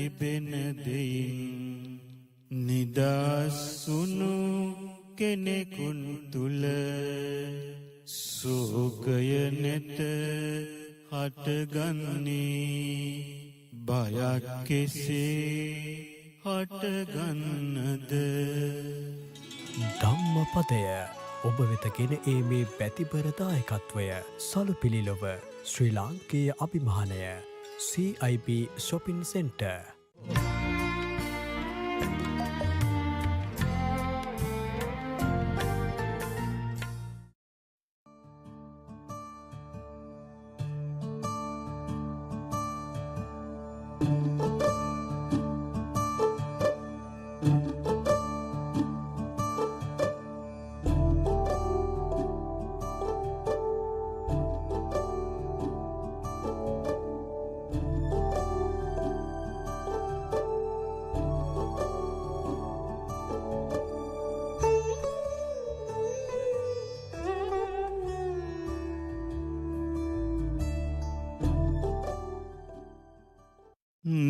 තිබෙන දෙයින් නිදස්සුණු කෙනෙකුන් තුල සෝකය නැත හටගන්නේ බයක් කෙසේ හටගන්නද ධම්මපදය ඔබ වෙතගෙන ඒමේ පැතිබරදායකත්වය සලුපිලිලොව ශ්‍රී ලාංකේය අභිමානය CIB shopping center.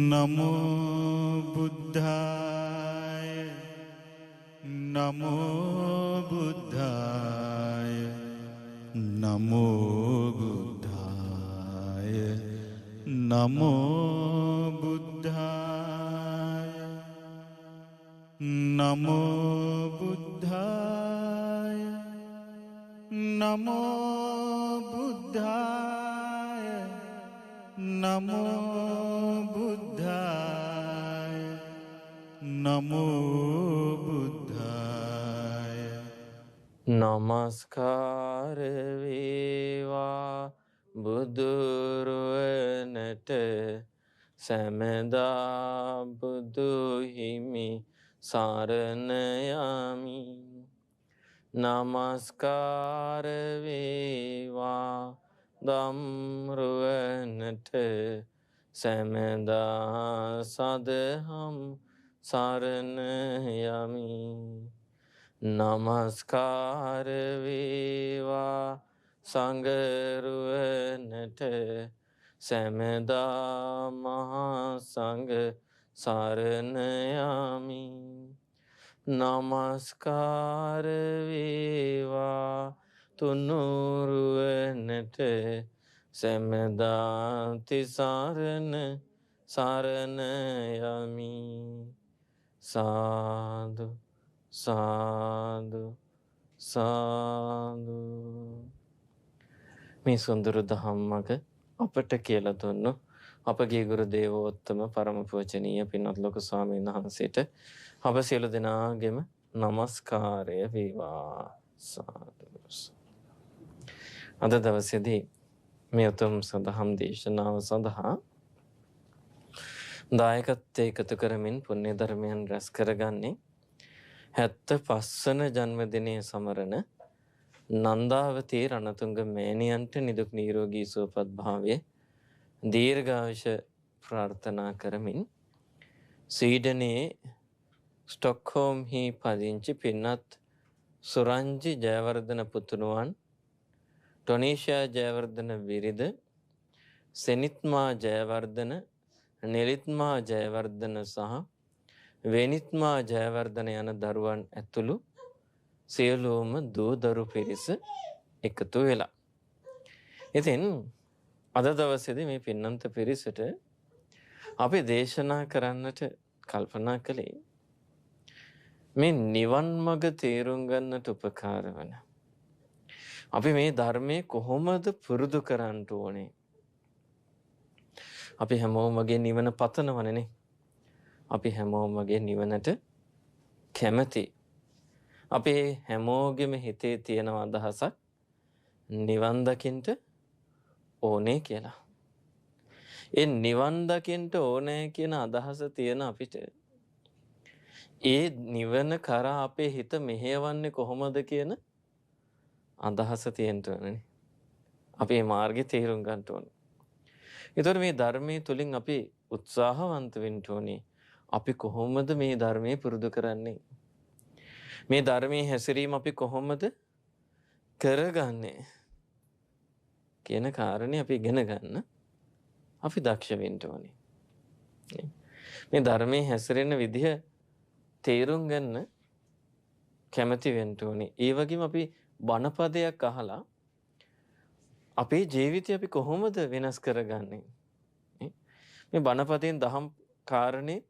නමෝ බුද්ධාය නමෝ බුද්ධාය නමෝ බුද්ධාය නමෝ බුද්ධාය නමෝ බුද්ධාය නමෝ බුද්ධාය නමෝ බුද්ධාය නමෝ බුද්ධාය නමස්කාර වේවා බුදුරුවනට සැමදා බුදු හිමි සරණ යමි. නමස්කාර වේවා ධම්රුවනට සැමදා සදහම් සරණ යමි. නමස්කාර වේවා සංඝරුවනට සැමදා මහා සංඝ සරණ යමි. නමස්කාර වේවා තුනුරුවනට සැමදා තිසරණ සරණ යමි. සාදු සාදු සාදු. මේ සුන්දර ධම්මක අපට කියලා දුන්නු අපගේ ගුරු දේවෝත්තම පරම පූජනීය පින්වත් ලොකු ස්වාමීන් වහන්සේට අප සියලු දෙනාගේම නමස්කාරය වේවා. සාදු. අද දවසේදී මේ උතුම් සදහම් දේශනාව සඳහා දායකත්වයේ එකතු කරමින් පුණ්‍ය ධර්මයන් රැස් කරගන්නේ 75 වන ජන්මදිනයේ සමරන නන්දාවතී රණතුංග මෑණියන්ට නිදුක් නිරෝගී සුවපත් භාවයේ දීර්ඝායුෂ ප්‍රාර්ථනා කරමින් ස්වීඩනයේ ස්ටොක්හෝම්හි පදිංචි පින්වත් සුරංජි ජයවර්ධන පුතුණුවන්, ටොනීෂා ජයවර්ධන විරිද, සෙනිත්මා ජයවර්ධන, නෙලිත්මා ජයවර්ධන සහ වෙනිත්මා ජයවර්ධන යන දරුවන් ඇතුළු සියලුම දූදරු පිරිස එකතු වෙලා. ඉතින් අද දවසේදී මේ පින්නන්ත පිරිසට අපි දේශනා කරන්නට කල්පනා කළේ මේ නිවන් මඟ තේරුම් ගන්නට උපකාර වන අපි මේ ධර්මයේ කොහොමද පුරුදු කරන්න ඕනේ? අපි හැමෝම මගේ නිවන පතනවනේ. අපි හැමෝම මගේ නිවනට කැමති. අපේ හැමෝගෙම හිතේ තියෙන අදහසක් නිවන් දකින්න ඕනේ කියලා. ඒ නිවන් දකින්න ඕනේ කියන අදහස තියෙන අපිට ඒ නිවන කරා අපේ හිත මෙහෙයවන්නේ කොහොමද කියන අදහස තියෙන්න ඕනේ. අපි මේ මාර්ගය තේරුම් ගන්න ඕනේ. ඒතර මේ ධර්මයේ තුලින් අපි උත්සාහවන්ත වෙන්න ඕනේ. අපි කොහොමද මේ ධර්මයේ පුරුදු කරන්නේ? මේ ධර්මයේ හැසිරීම අපි කොහොමද කරගන්නේ කියන කාරණේ අපි ඉගෙන ගන්න අපි දක්ෂ වෙන්න ඕනේ. මේ ධර්මයේ හැසිරෙන විදිහ තේරුම් ගන්න කැමති වෙන්න ඕනේ. ඒ වගේම අපි බණපදයක් අහලා අපේ ජීවිතය අපි කොහොමද වෙනස් කරගන්නේ? මේ බණපදයෙන් දහම් කාරණේ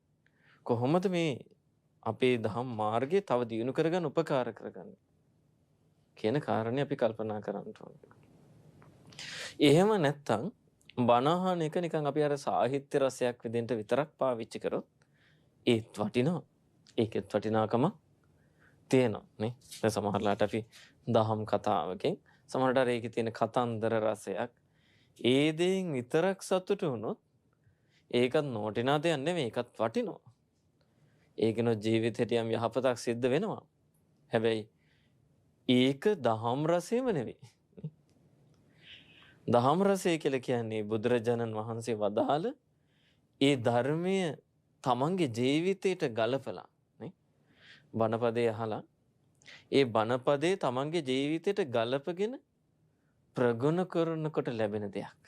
කොහොමද මේ අපේ දහම් මාර්ගය තව දියුණු කරගන්න උපකාර කරගන්නේ කියන කාරණේ අපි කල්පනා කරන්න ඕනේ. එහෙම නැත්තම් බණහන එක නිකන් අපි අර සාහිත්‍ය රසයක් විදිහට විතරක් පාවිච්චි කරොත් ඒත් වටිනවා. ඒකෙත් වටිනාකම තියෙනවා නේ. දැන් සමහරලාට අපි දහම් කතාවකින් සමහරට ඒකේ තියෙන කතන්දර රසයක් ඒ දෙයින් විතරක් සතුටු වුණොත් ඒකත් නොටිනා දෙයක් නෙමෙයි. ඒකත් වටිනවා. ඒකිනොත් ජීවිතේට යම් යහපතක් සිද්ධ වෙනවා. හැබැයි ඒක දහම් රසෙම නෙවෙයි. දහම් රසය කියලා කියන්නේ බුදුරජාණන් වහන්සේ වදාළ ඒ ධර්මය තමන්ගේ ජීවිතයට ගලපලා නේ. බණපදේ අහලා ඒ බණපදේ තමන්ගේ ජීවිතයට ගලපගෙන ප්‍රගුණ කරනකොට ලැබෙන දෙයක්.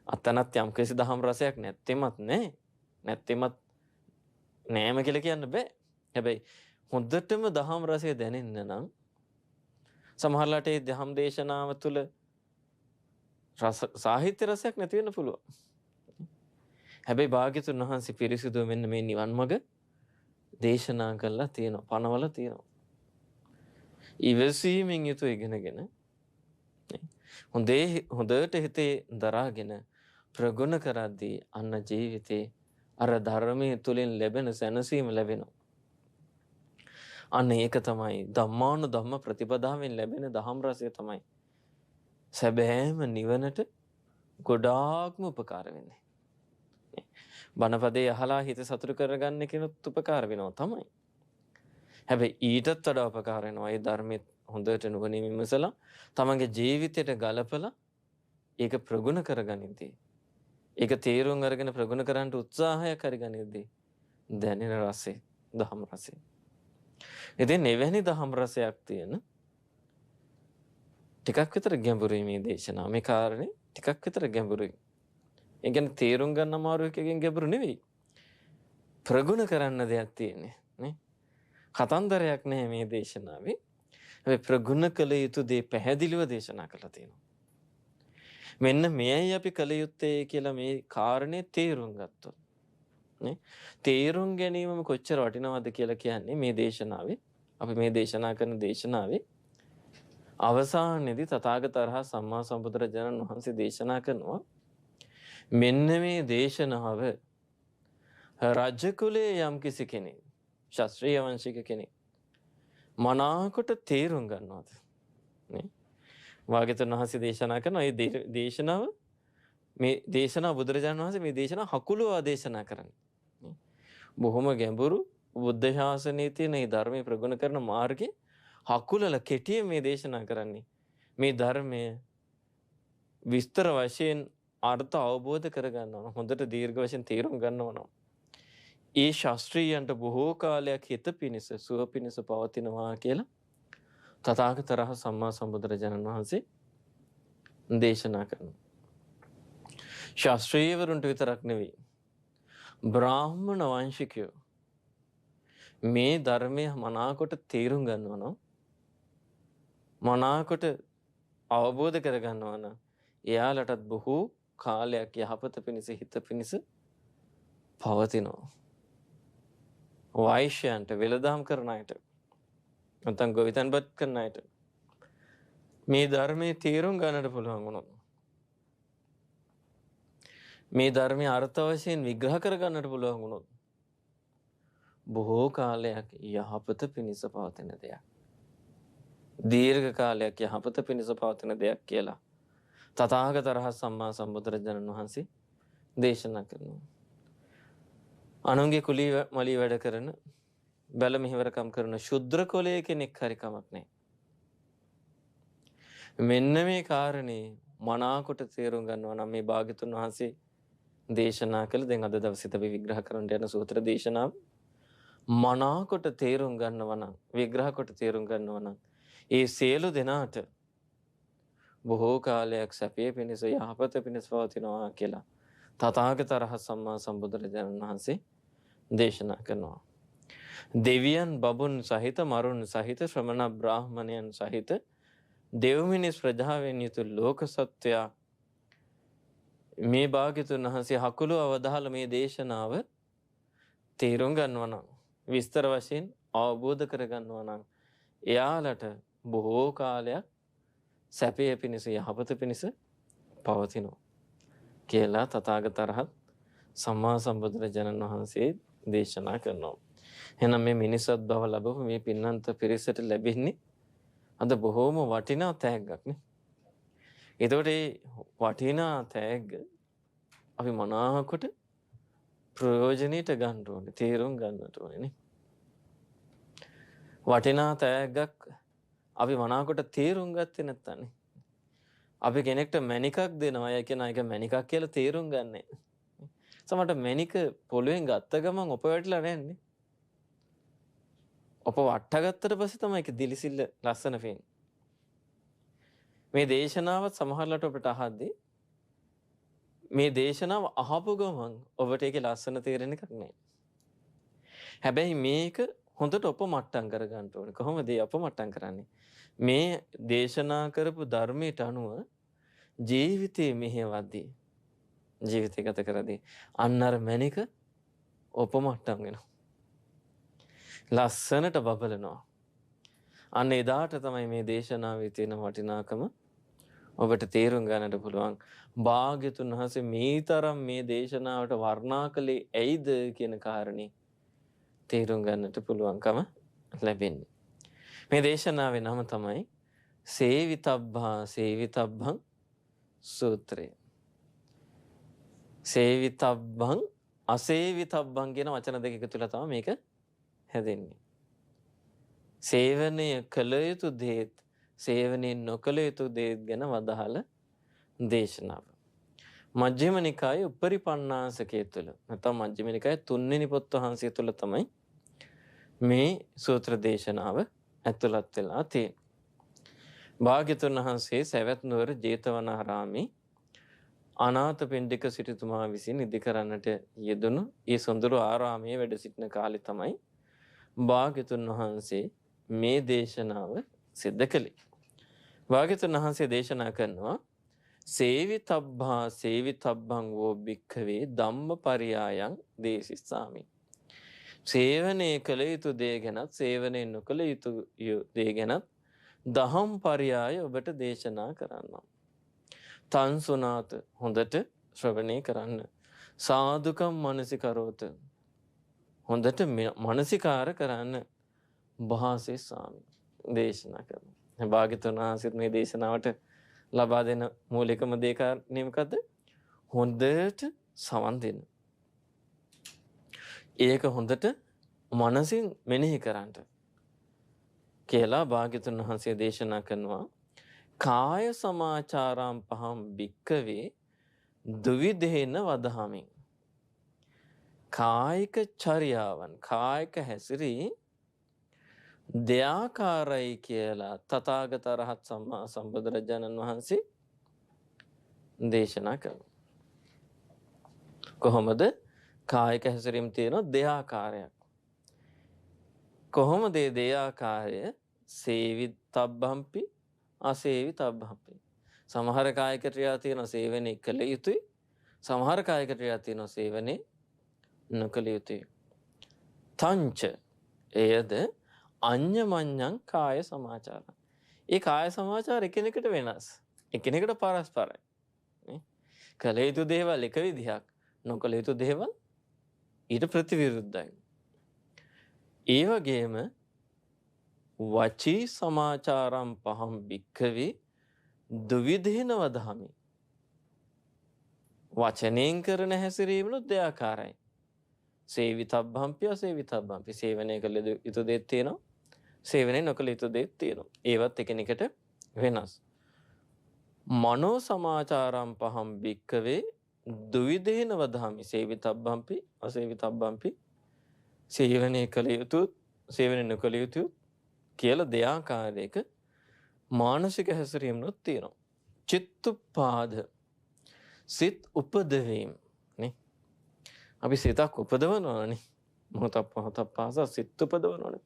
අතනත් යම් කිසි දහම් රසයක් නැත්තෙමත් නෑ. නැත්තෙමත් නෑම කියලා කියන්න බෑ. හැබැයි හොඳටම දහම් රසය දැනෙන්න නම් සමහරලාට ඒ දහම් දේශනාව තුළ සාහිත්‍ය රසයක් නැති වෙන්න පුළුවන්. හැබැයි භාග්‍යතුන් වහන්සේ පිරිසිදුව මෙන්න මේ නිවන් මඟ දේශනා කළා තියෙනවා. පනවල තියෙනවා. ඉවසීමෙන් යුතුව ඉගෙනගෙන හොඳට හිතේ දරාගෙන ප්‍රගුණ කරද්දී අන්න ජීවිතේ අර ධර්මයේ තුලින් ලැබෙන සැනසීම ලැබෙනවා. අන්න ඒක තමයි ධම්මානුධම්ම ප්‍රතිපදාවෙන් ලැබෙන දහම් රසය තමයි සැබෑම නිවනට ගොඩාක්ම උපකාර වෙන්නේ. බණපදේ අහලා හිත සතුටු කරගන්න කෙනුත් උපකාර වෙනවා තමයි. හැබැයි ඊටත් වඩා උපකාර වෙනවා ඒ ධර්මයේ හොඳට නුවණින් විමසලා තමන්ගේ ජීවිතයට ගලපලා ඒක ප්‍රගුණ කරගනිද්දී ඒක තේරුම් අරගෙන ප්‍රගුණ කරන්න උත්සාහයක් කරගනිද්දී දැනෙන රසය දහම් රසය. ඉතින් එවැනි දහම් රසයක් තියෙන ටිකක් විතර ගැඹුරුයි මේ දේශනාව. මේ කාරණේ ටිකක් විතර ගැඹුරුයි. ඒ කියන්නේ තේරුම් ගන්න අමාරු එකකින් ගැඹුරු නෙවෙයි. ප්‍රගුණ කරන්න දෙයක් තියෙන්නේ නේ. කතන්දරයක් නෑ මේ දේශනාවේ. හැබැයි ප්‍රගුණ කළ යුතු දේ පැහැදිලිව දේශනා කරලා තියෙනවා. මෙන්න මෙයයි අපි කළ යුත්තේ කියලා මේ කාරණේ තේරුම් ගත්තොත් නේ. තේරුම් ගැනීමම කොච්චර වටිනවද කියලා කියන්නේ මේ දේශනාවේ අපි මේ දේශනා කරන දේශනාවේ අවසානයේදී තථාගත අරහත් සම්මා සම්බුදුරජාණන් වහන්සේ දේශනා කරනවා මෙන්න මේ දේශනාව රජ කුලයේ යම් කිසි කෙනෙක් ශාස්ත්‍රීය වංශික කෙනෙක් මනාකොට තේරුම් ගන්නවාද නේ. වාග්යතුන් වහන්සේ දේශනා කරන මේ දේශනාව මේ දේශනාව බුදුරජාණන් වහන්සේ මේ දේශනාව හකුලුවා දේශනා කරන්නේ. බොහොම ගැඹුරු බුද්ධ ශාසනයේ තියෙන මේ ධර්මයේ ප්‍රගුණ කරන මාර්ගේ හකුලල කෙටියෙන් මේ දේශනා කරන්නේ. මේ ධර්මය විස්තර වශයෙන් අර්ථ අවබෝධ කරගන්න ඕන. හොඳට දීර්ඝ වශයෙන් තේරුම් ගන්න ඕන. ඒ ශාස්ත්‍රීයන්ට බොහෝ කාලයක් හිත පිණිස සුව පිණිස පවතිනවා කියලා තථාගත රහත් සම්මා සම්බුදුරජාණන් වහන්සේ දේශනා කරනවා. ශාස්ත්‍රීයවරුන්ට විතරක් නෙවෙයි බ්‍රාහ්මණ වංශිකයෝ මේ ධර්මය මනාකොට තේරුම් ගන්නවා නම් මනාකොට අවබෝධ කරගන්නවා නම් එයාලටත් බොහෝ කාලයක් යහපත පිණිස හිත පිණිස පවතිනවා. වෛශ්‍යයන්ට වෙළඳාම් කරන අයට නැත්නම් ගොවිතැන්පත් කරන අයට මේ ධර්මයේ තේරුම් ගන්නට පුළුවන් වුණොත් මේ ධර්මයේ අර්ථ වශයෙන් විග්‍රහ කර ගන්නට පුළුවන් වුණොත් බොහෝ කාලයක් යහපත පිණිස පවතින දෙයක්. දීර්ඝ කාලයක් යහපත පිණිස පවතින දෙයක් කියලා තථාගත රහත් සම්මා සම්බුදුරජාණන් වහන්සේ දේශනා කරනවා. අනුන්ගේ කුලී මලී වැඩ කරන බැල මෙහෙවරකම් කරන ශුද්‍ර කුලයේ කෙනෙක් හරි කමක් නැහැ. මෙන්න මේ කාරණේ මනාකොට තේරුම් ගන්නවා නම් මේ භාග්‍යතුන් වහන්සේ දේශනා කළ දැන් අද දවසේ අපි විග්‍රහ කරන්න යන සූත්‍ර දේශනාව මනාකොට තේරුම් ගන්නවා නම් විග්‍රහ කොට තේරුම් ගන්නවා නම් ඒ සියලු දෙනාට බොහෝ කාලයක් සැපේ පිණිස යහපත පිණිස පවතිනවා කියලා තථාගත රහත් සම්මා සම්බුදුරජාණන් වහන්සේ දේශනා කරනවා. දෙවියන් බබුන් සහිත මරුන් සහිත ශ්‍රමණ බ්‍රාහ්මණයන් සහිත දෙව්මිනිස් ප්‍රජාවෙන් යුතු ලෝක සත්වයා මේ භාග්‍යතුන් වහන්සේ හකුළු අවදාළ මේ දේශනාව තේරුම් ගන්නවා නම් විස්තර වශයෙන් අවබෝධ කරගන්නවා නම් එයාලට බොහෝ කාලයක් සැපය පිණිස යහපත පිණිස පවතිනවා කියලා තථාගත රහත් සම්මා සම්බුදුරජාණන් වහන්සේ දේශනා කරනවා. එහෙනම් මේ මිනිසත් බව ලැබුව මේ පින්නන්ත පිරිසට ලැබෙන්නේ අද බොහෝම වටිනා තෑග්ගක් නේ. ඒතකොට මේ වටිනා තෑග්ග අපි මනාවකට ප්‍රයෝජනෙට ගන්න ඕනේ, තේරුම් ගන්නට ඕනේ නේ. වටිනා තෑග්ගක් අපි මනාවකට තේරුම් ගත්තේ නැත්තම් නේ. අපි කෙනෙක්ට මණිකක් දෙනවා අය කියන එක මණිකක් කියලා තේරුම් ගන්නෑ. සමහරට මණික පොළවෙන් ගත්ත ගමන් ඔප වැටලා නැන්නේ. ඔප වට්ටගත්තට පස්සේ තමයි ඒක දිලිසිල්ල ලස්සන පේන්නේ. මේ දේශනාවත් සමහරලට ඔබට අහද්දී මේ දේශනාව අහපු ගමන් ඔබට ඒකේ ලස්සන තේරෙන එකක් නැහැ. හැබැයි මේක හොඳට ඔප මට්ටම් කරගන්න ඕනේ. කොහොමද ඒ ඔප මට්ටම් කරන්නේ? මේ දේශනා කරපු ධර්මයට අනුව ජීවිතේ මෙහෙවද්දී ජීවිතය ගත කරදී අන්න අර මණික ඔප මට්ටම් වෙනවා. ලස්සනට බබලනවා. අන්න එදාට තමයි මේ දේශනාවේ තියෙන වටිනාකම ඔබට තේරුම් ගන්නට පුළුවන්. භාග්‍යතුන් වහන්සේ මේ තරම් මේ දේශනාවට වර්ණනා කළේ ඇයිද කියන කාරණේ තේරුම් ගන්නට පුළුවන්කම ලැබෙන්නේ. මේ දේශනාවේ නම තමයි සේවිතබ්බං සූත්‍රය. සේවිතබ්බං අසේවිතබ්බං කියන වචන දෙක එකතු වෙලා තමයි මේක හැදෙන්නේ. සේවනය කළ යුතු දේත් සේවනය නොකළ යුතු දේත් ගැන වදාළ දේශනාව. මජ්ක්‍ධිම නිකායේ උපරිපණ්ණාසකයේ තුල නැත්නම් මජ්ක්‍ධිම නිකායේ 3 වෙනි පොත් වහන්සේ තුල තමයි මේ සූත්‍ර දේශනාව ඇතුළත් වෙලා තියෙන්නේ. භාග්‍යතුන් වහන්සේ සවැත් නුවර ජේතවනාරාමේ අනාථපිණ්ඩික සිටුතුමා විසින් ඉදි කරන්නට යෙදුණු ඒ සොඳුරු ආරාමයේ වැඩ සිටින කාලේ තමයි භාග්‍යතුන් වහන්සේ මේ දේශනාව සිද්ධ කළේ. භාග්‍යතුන් වහන්සේ දේශනා කරනවා සේවිතබ්බං වෝ භික්ඛවේ ධම්මපරියායං දේශිස්සාමි. සේවනය කළ යුතු දේ ගැනත් සේවනය නොකළ යුතු දේ ගැනත් දහම් පරියාය ඔබට දේශනා කරන්නම්. තන්සුනාත හොඳට ශ්‍රවණය කරන්න. සාදුකම් මනසිකරෝත හොඳට මනසිකාර කරන්න. භාසේ ස්වාමි දේශනා කරනවා. භාග්‍යවතුන් වහන්සේත් මේ දේශනාවට ලබා දෙන මූලිකම දේ කාරණේ මොකද්ද? හොඳට සවන් දෙන්න. ඒක හොඳට මනසින් මෙනෙහි කරන්න කියලා භාග්‍යවතුන් වහන්සේ දේශනා කරනවා. කාය සමාචාරම් පහම් භික්කවේ දුවිදේන වදහමින්. කායික චර්යාවන් කායික හැසිරී දෙආකාරයි කියලා තථාගත රහත් සම්මා සම්බුදුරජාණන් වහන්සේ දේශනා කරනවා. කොහොමද කායික හැසිරීම තියෙන දෙආකාරයක්. කොහොමද මේ දෙආකාරය? සේවිතබ්බම්පි අසේවිතබ්බම්පි. සමහර කායික ක්‍රියා තියෙන සේවනයේ කළ යුතුයි. සමහර කායික ක්‍රියා තියෙන සේවනයේ නොකළ යුතුයි. තංච එයද අඤ්ඤමඤ්ඤං කාය සමාචාරං. ඒ කාය සමාචාර එකිනෙකට වෙනස්. එකිනෙකට පරස්පරයි. කළ යුතු දේවල් එක විදිහක්, නොකළ යුතු දේවල් ඊට ප්‍රතිවිරුද්ධයි. ඒ වගේම වචී සමාචාරම් පහම් භික්ඛවේ දුවිධේන වදහමි. වචනෙන් කරන හැසිරීමලු දෙආකාරයි. සේවිතබ්බම්පි අසේවිතබ්බම්පි. සේවනය කළ යුතු දේත් තියෙනවා, සේවනය නොකළ යුතු දේත් තියෙනවා. ඒවත් එකිනෙකට වෙනස්. මනෝ සමාචාරම් පහම් භික්ඛවේ දුවිධේන වදහමි. සේවිතබ්බම්පි අසේවිතබ්බම්පි. සේවනය කළ යුතු සේවනය නොකළ යුතු කියලා දෙආකාරයක මානසික හැසිරීමක් තියෙනවා. චිත්තුප්පාද සිත් උපදවීම. අපි සිතක් උපදවනවානේ. මොහොතක් පාසා සිත් උපදවනවානේ.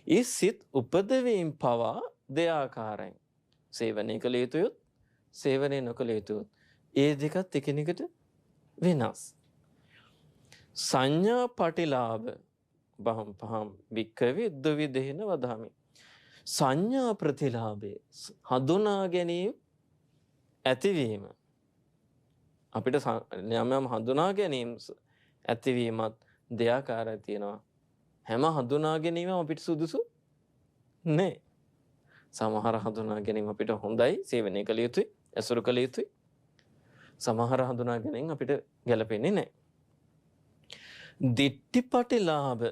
ඒ සිත් උපදවීම පවා දෙආකාරයි. සේවනය කළ යුතුයොත් සේවනය නොකළ යුතුයොත් ඒ දෙකත් එකිනෙකට වෙනස්. සංඥා පටිලාභ පහම් වික්කවේ ද්විදේන වදාමි. සංඥා ප්‍රතිලාභේ හඳුනා ගැනීම ඇතිවීම අපිට යම් හඳුනා ගැනීම ඇතිවීමත් දෙආකාරයි තියෙනවා. හැම හඳුනා ගැනීමම අපිට සුදුසු නෑ. සමහර හඳුනා ගැනීම අපිට හොඳයි, සේවනය කළ යුතුයි, ඇසුරු කළ යුතුයි. සමහර හඳුනා ගැනීම අපිට ගැලපෙන්නේ නෑ. දිට්ඨිපටිලාභ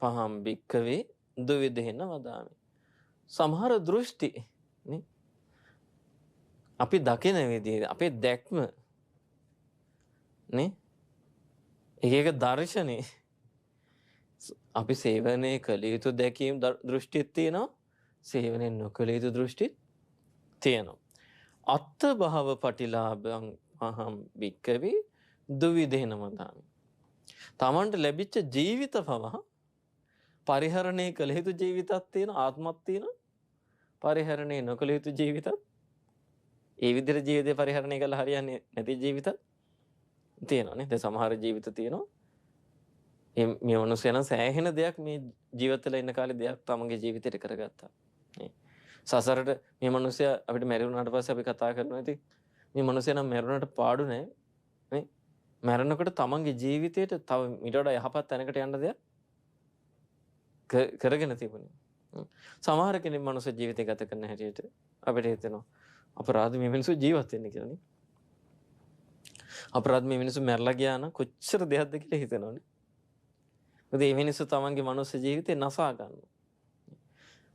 පහම් භික්කවේ ද්විදේන වදාමි. සමහර දෘෂ්ටි අපි දකින විදිහ අපේ දැක්ම නේ එක දර්ශනේ අපි සේවනය කළ යුතු දැකීම් දෘෂ්ටිත් තියෙනවා, සේවනය නොකළ යුතු දෘෂ්ටිත් තියෙනවා. අත්ථ භාව පටිලාභං පහම් භික්කවේ ද්විදේන වදාමි. තමන්ට ලැබිච්ච ජීවිත පවා පරිහරණය කළ යුතු ජීවිතත් තියෙන, ආත්මත් තියෙන, පරිහරණය නොකළ යුතු ජීවිතත්, ඒ විදිහට ජීවිතේ පරිහරණය කළා හරියන්නේ නැති ජීවිතත් තියෙනවා නේද? සමහර ජීවිත තියෙනවා. මේ මනුස්සයන සෑහෙන දෙයක් මේ ජීවිතවල ඉන්න කාලේ දෙයක් තමන්ගේ ජීවිතේට කරගත්තා. නේ. සසරට මේ මනුස්සයා අපිට මැරුණාට පස්සේ අපි කතා කරනවා ඉතින් මේ මනුස්සයා නම් මැරුණාට පාඩු නෑ. නේ. මැරෙනකොට තමන්ගේ ජීවිතේට තව ඊට වඩා යහපත් තැනකට යන්න දෙයක් කරගෙන තිබුණේ. සමහර කෙනෙක් මනුස්ස ජීවිතය ගත කරන හැටියට අපිට හිතෙනවා අපරාධ මේ මිනිස්සු ජීවත් වෙන්නේ කියලා නේ. අපරාධ මේ මිනිස්සු මැරලා ගියා නම් කොච්චර දෙයක්ද කියලා හිතනවනේ. මොකද මේ මිනිස්සු තමන්ගේ මනුස්ස ජීවිතේ නසා ගන්නවා.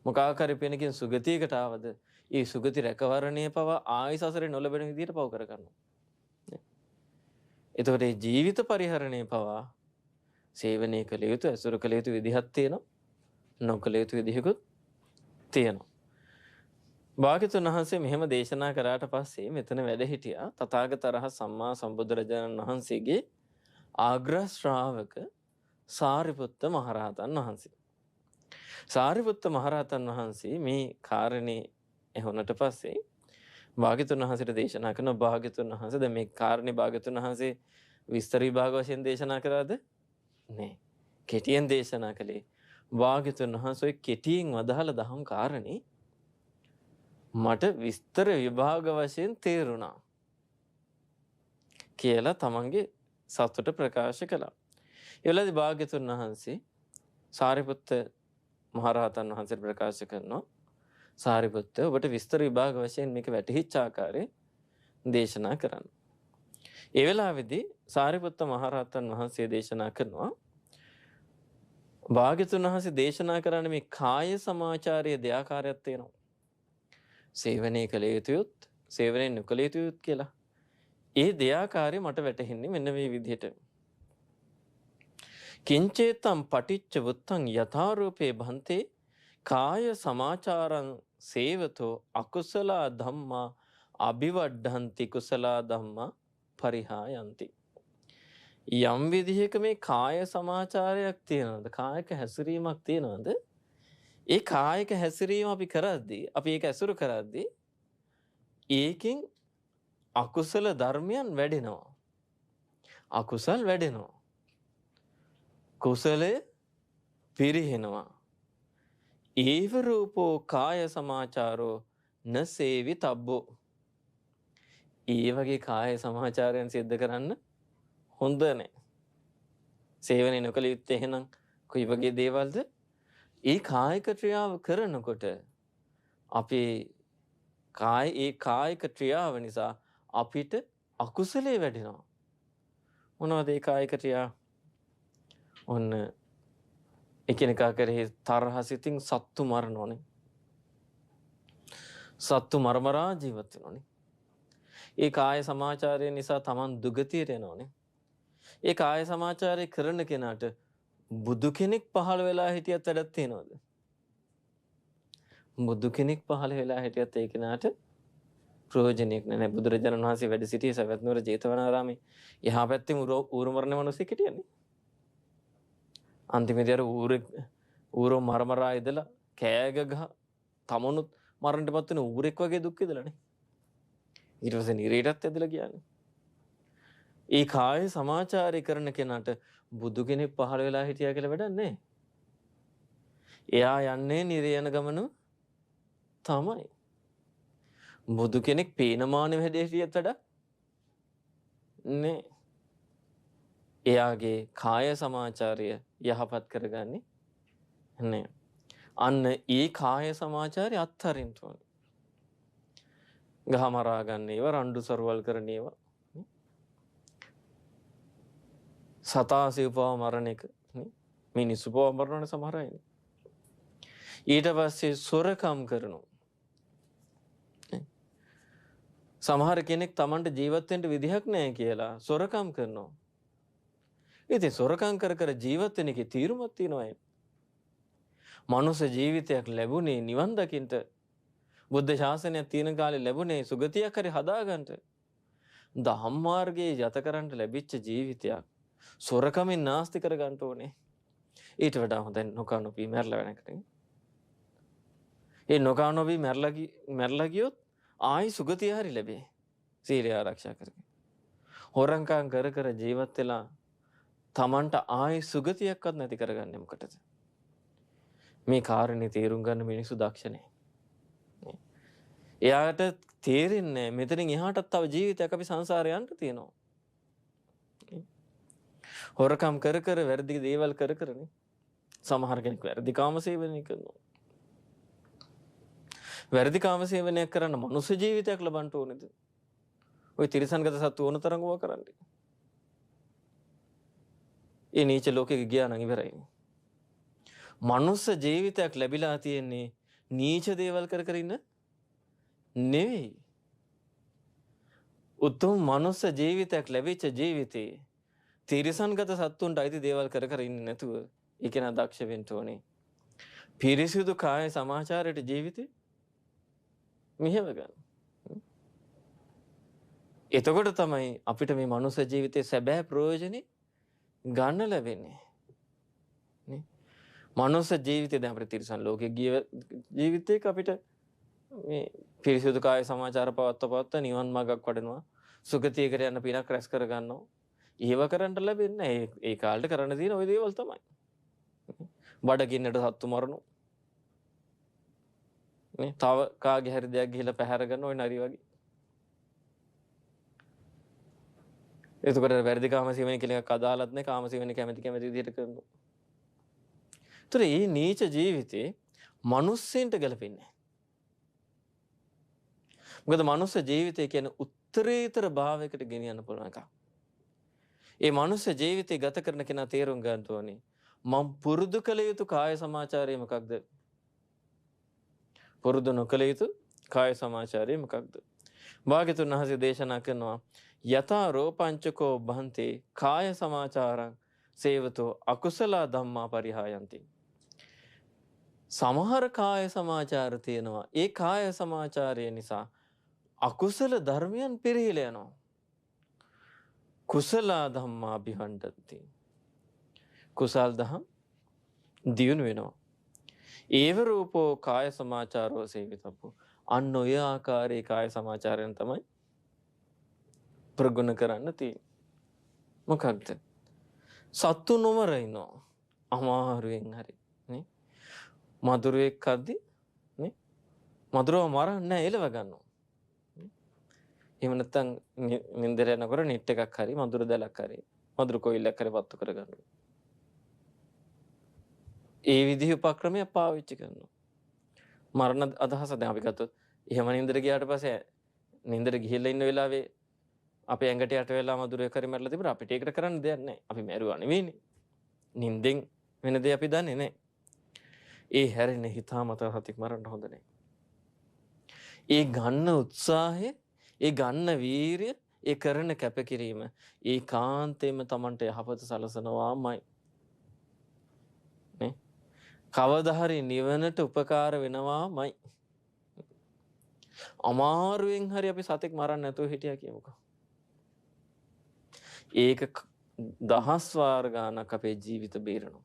මොකාකාරී පෙනකින් සුගතියකට ආවද ඒ සුගති රැකවරණය පවා ආයි සසරේ නොලබෙන විදිහට පව කර ගන්නවා. එතකොට මේ ජීවිත පරිහරණය පවා සේවනය කළ යුතු, ඇසුරු කළ යුතු විදිහක් තියෙනවා, නොකළ යුතු විදිහකුත් තියෙනවා. භාග්‍යවතුන් වහන්සේ මෙහෙම දේශනා කරාට පස්සේ මෙතන වැඩ හිටියා තථාගතරහ සම්මා සම්බුදුරජාණන් වහන්සේගේ ආග්‍ර ශ්‍රාවක සාරිපුත්ත මහරහතන් වහන්සේ. සාරිපුත්ත මහරහතන් වහන්සේ මේ කාරණේ ඇහුණට පස්සේ භාග්‍යවතුන් වහන්සේට දේශනා කරන භාග්‍යවතුන් වහන්සේ දැන් මේ කාරණේ භාග්‍යවතුන් වහන්සේ විස්තර විභාග වශයෙන් දේශනා කරාද? නෑ. කෙටියෙන් දේශනා කළේ. භාග්‍යවතුන් වහන්සේ කෙටියෙන් වදාළ දහම් කාරණේ මට විස්තර විභාග වශයෙන් තේරුණා කියලා තමන්ගේ සතුට ප්‍රකාශ කළා. ඒ වෙලාවේදී භාග්‍යවතුන් වහන්සේ සාරිපුත්ත මහරහතන් වහන්සේට ප්‍රකාශ කරනවා සාරිපුත්ත ඔබට විස්තර විභාග වශයෙන් මේක වැටහිච්ච ආකාරය දේශනා කරන්න. ඒ වෙලාවේදී සාරිපුත්ත මහරහතන් වහන්සේ දේශනා කරනවා භාග්‍යවතුන් වහන්සේ දේශනා කරන්නේ මේ කාය සමාචාරයේ දෙආකාරයක් තියෙනවා. සේවනය කළ යුතුයොත් සේවනය නොකළ යුතුයොත් කියලා. ඒ දෙආකාරය මට වැටහෙන්නේ මෙන්න මේ විදිහට. කිංචේතම් පටිච්ච වුත්තං යථාරූපේ භන්තේ කාය සමාචාරං සේවතෝ අකුසලා ධම්මා අභිවඩ්ඩන්ති කුසලා ධම්මා පරිහායන්ති. යම් විදිහක මේ කාය සමාචාරයක් තියෙනවද, කායික හැසිරීමක් තියෙනවද, ඒ කායික හැසිරීම අපි කරද්දී, අපි ඒක ඇසුරු කරද්දී ඒකෙන් අකුසල ධර්මයන් වැඩෙනවා. අකුසල් වැඩෙනවා. කුසලය පිරිහෙනවා. ඒව රූපෝ කාය සමාචාරෝ න සේවි තබ්බෝ. ඒ වගේ කාය සමාචාරයන් සිද්ධ කරන්න හොඳ නැහැ. සේවනය නොකළ යුත්තේ එහෙනම් කොයි වගේ දේවල්ද? ඒ කායික ක්‍රියාව කරනකොට අපේ ඒ කායික ක්‍රියාව නිසා අපිට අකුසලයේ වැඩෙනවා. මොනවද ඒ කායික ක්‍රියාව? ඔන්න එකිනෙකා කෙරෙහි තරහ සිතින් සත්තු මරනෝනේ. සත්තු මරමරා ජීවත් වෙනෝනේ. ඒ කාය සමාචාරය නිසා Taman දුගතියට එනෝනේ. ඒ කාය සමාචාරය කරන කෙනාට බුදු කෙනෙක් පහළ වෙලා හිටියත් වැඩක් තියනවද? බුදු කෙනෙක් පහළ වෙලා හිටියත් ඒ කෙනාට ප්‍රයෝජනයක් නැහැ. බුදුරජාණන් වහන්සේ වැඩ සිටියේ සවැත් නුවර ජේතවනාරාමේ. එහා පැත්තේ ඌරු මරණ මිනිස්සෙක් හිටියනේ. අන්තිමේදී අර ඌරෝ මරමරා ඉදලා කෑග ගහ තමනුත් මරණයටපත් වෙන ඌරෙක් වගේ දුක් විඳලානේ. ඊට පස්සේ නිරේටත් ඇදලා කියන්නේ. ඒ කාය සමාචාරය කරන කෙනාට බුදු කෙනෙක් පහළ වෙලා හිටියා කියලා වැඩක් නැහැ. එයා යන්නේ නිරේ යන ගමන තමයි. බුදු කෙනෙක් පේනමානෙ වැඩේ හිටියත් වඩා නේ. එයාගේ කාය සමාචාරය යහපත් කරගන්නේ නෑ. අන්න ඒ කාය සමාචාරය අත්හරින්න ඕනේ. ගහ මරා ගන්න ඒවා, රණ්ඩු සරුවල් කරන ඒවා, සතා සිව්පව මරණ එක, මිනිස්සු පව මරන සමහර අය. ඊට පස්සේ සොරකම් කරනවා. සමහර කෙනෙක් Tamanට ජීවත් වෙන්න විදිහක් නැහැ කියලා සොරකම් කරනවා. ඉතින් සොරකම් කර කර ජීවත් වෙන එකේ තීරුමක් තියෙනවා. මනුෂ්‍ය ජීවිතයක් ලැබුණේ නිවන් දකින්න, බුද්ධ ශාසනයක් තියෙන කාලේ ලැබුණේ සුගතියක් හරි හදාගන්න. දහම් මාර්ගයේ යත කරන්න ලැබිච්ච ජීවිතයක් සොරකමින් නාස්ති කර ගන්න ඕනේ. ඊට වඩා හොඳ නොකනොපි මැරලා වෙනකට. ඒ නොකනොපි මැරලා ගියොත් ආයි සුගතිය හරි ලැබේ. සීලය ආරක්ෂා කරගෙන. හොරංකම් කර කර ජීවත් වෙලා Tamanට ආයි සුගතියක්වත් නැති කරගන්නේ මොකටද? මේ කාරණේ තේරුම් ගන්න මිනිස්සු දක්ෂ නැහැ. එයාට තේරෙන්නේ මෙතනින් එහාටත් තව ජීවිතයක් අපි සංසාරේ යන්න තියෙනවා. හොරකම් කර කර වැරදි දේවල් කර කරනේ. සමහර කෙනෙක් වැරදි කාම සේවනය කරනවා. වැරදි කාම සේවනයක් කරන්න මනුෂ්‍ය ජීවිතයක් ලබන්න ඕනේද? ওই තිරිසන්ගත සත්තු ඕන තරම් ඕවා කරන්නේ. ඒ නීච ලෝකෙක ගියා නම් ඉවරයි. මනුෂ්‍ය ජීවිතයක් ලැබිලා තියෙන්නේ නීච දේවල් කර කර ඉන්න නෙවෙයි. උතුම් මනුෂ්‍ය ජීවිතයක් ලැබිච්ච ජීවිතේ තිරිසන්ගත සත්තුන්ට අයිති දේවල් කර කර ඉන්නේ නැතුව ඒක නා දක්ෂ වෙන්න ඕනේ. පිරිසිදු කාය සමාචාරයට ජීවිතේ මෙහෙම ගන්න. එතකොට තමයි අපිට මේ මනුෂ්‍ය ජීවිතේ සැබෑ ප්‍රයෝජනෙ ගන්න ලැබෙන්නේ. නේ? මනුෂ්‍ය ජීවිතේ දැන් අපිට තිරිසන් ලෝකේ ගිය ජීවිතේක අපිට මේ පිරිසිදු කාය සමාචාර පවත්ත නිවන් මාර්ගක් වඩනවා. සුගතියකට යන පිනක් රැස් කර ගන්නවා. ඒව කරන්න ලැබෙන්නේ නැහැ. ඒ කාලේට කරන්න තියෙන ওই දේවල් තමයි. බඩගින්නට සත්තු මරනවා. නේ? තව කාගේ හරි දෙයක් ගිහිලා පැහැර ගන්න ওই නරි වගේ. එතකොට වැරදි කාම සේවනය කියලා එකක් අදාළත් නැහැ. කාම සේවනය කැමැති විදිහට කරනවා. ඒතර මේ නීච ජීවිතේ මිනිස්සෙන්ට ගැලපෙන්නේ නැහැ. මොකද මනුෂ්‍ය ජීවිතය කියන්නේ උත්තරීතර භාවයකට ගෙනියන්න පුළුවන් එකක්. ඒ මනුෂ්‍ය ජීවිතය ගත කරන කෙනා තේරුම් ගන්න ඕනේ මම පුරුදු කළ යුතු කාය සමාචාරය මොකක්ද? පුරුදු නොකළ යුතු කාය සමාචාරය මොකක්ද? භාග්‍යතුන් වහන්සේ දේශනා කරනවා යතා රෝපංචකෝ බහන්තේ කාය සමාචාරං සේවතෝ අකුසල ධම්මා පරිහායන්ති. සමහර කාය සමාචාර තියෙනවා. ඒ කාය සමාචාරය නිසා අකුසල ධර්මයන් පිරිහිලා යනවා. කුසල ධම්මා අභිවණ්ඩති. කුසල් දහම් දියුණු වෙනවා. ඒව රූපෝ කාය සමාචාරෝ සේවිතබ්බෝ. අන්න ඔය ආකාරයේ කාය සමාචාරයෙන් තමයි ප්‍රගුණ කරන්න තියෙන්නේ. මොකක්ද? සත්තු නොමර ඉන්නවා. අමාරුවෙන් හරි නේ. මදුරුවෙක් කද්දි නේ මදුරුව මරන්නේ නැහැ, එලව ගන්නවා. එහෙම නැත්නම් නින්දර යනකොට net එකක් හරි මදුරු දැලක් හරි මදුරු කොයිලක් හරි පත්තු කර ගන්නවා. ඒ විදිහ උපක්‍රමයක් පාවිච්චි කරනවා. මරණ අදහස දැන් අපි ගත්තොත් එහෙම නින්දර ගියාට පස්සේ නින්දර ගිහිල්ලා ඉන්න වෙලාවේ අපේ ඇඟට යට වෙලා මදුරුවෙක් හරි මැරලා තිබුණා. අපිට ඒකට කරන්න දෙයක් නැහැ. අපි මැරුවා නෙවෙයිනේ. නින්දෙන් වෙන දේ අපි දන්නේ නැහැ. ඒ හැරෙන හිතාමතා සතික් මරන්න හොඳ නැහැ. ඒ ගන්න උත්සාහය, ඒ ගන්න වීරිය, ඒ කරන කැපකිරීම ඒකාන්තයෙන්ම Tamanට යහපත සලසනවාමයි. නේ? කවදා හරි නිවනට උපකාර වෙනවාමයි. අමාරුවෙන් හරි අපි සතෙක් මරන්න නැතුව හිටියා කියමුකෝ. ඒක දහස් වාර ගානක් අපේ ජීවිත බේරනවා.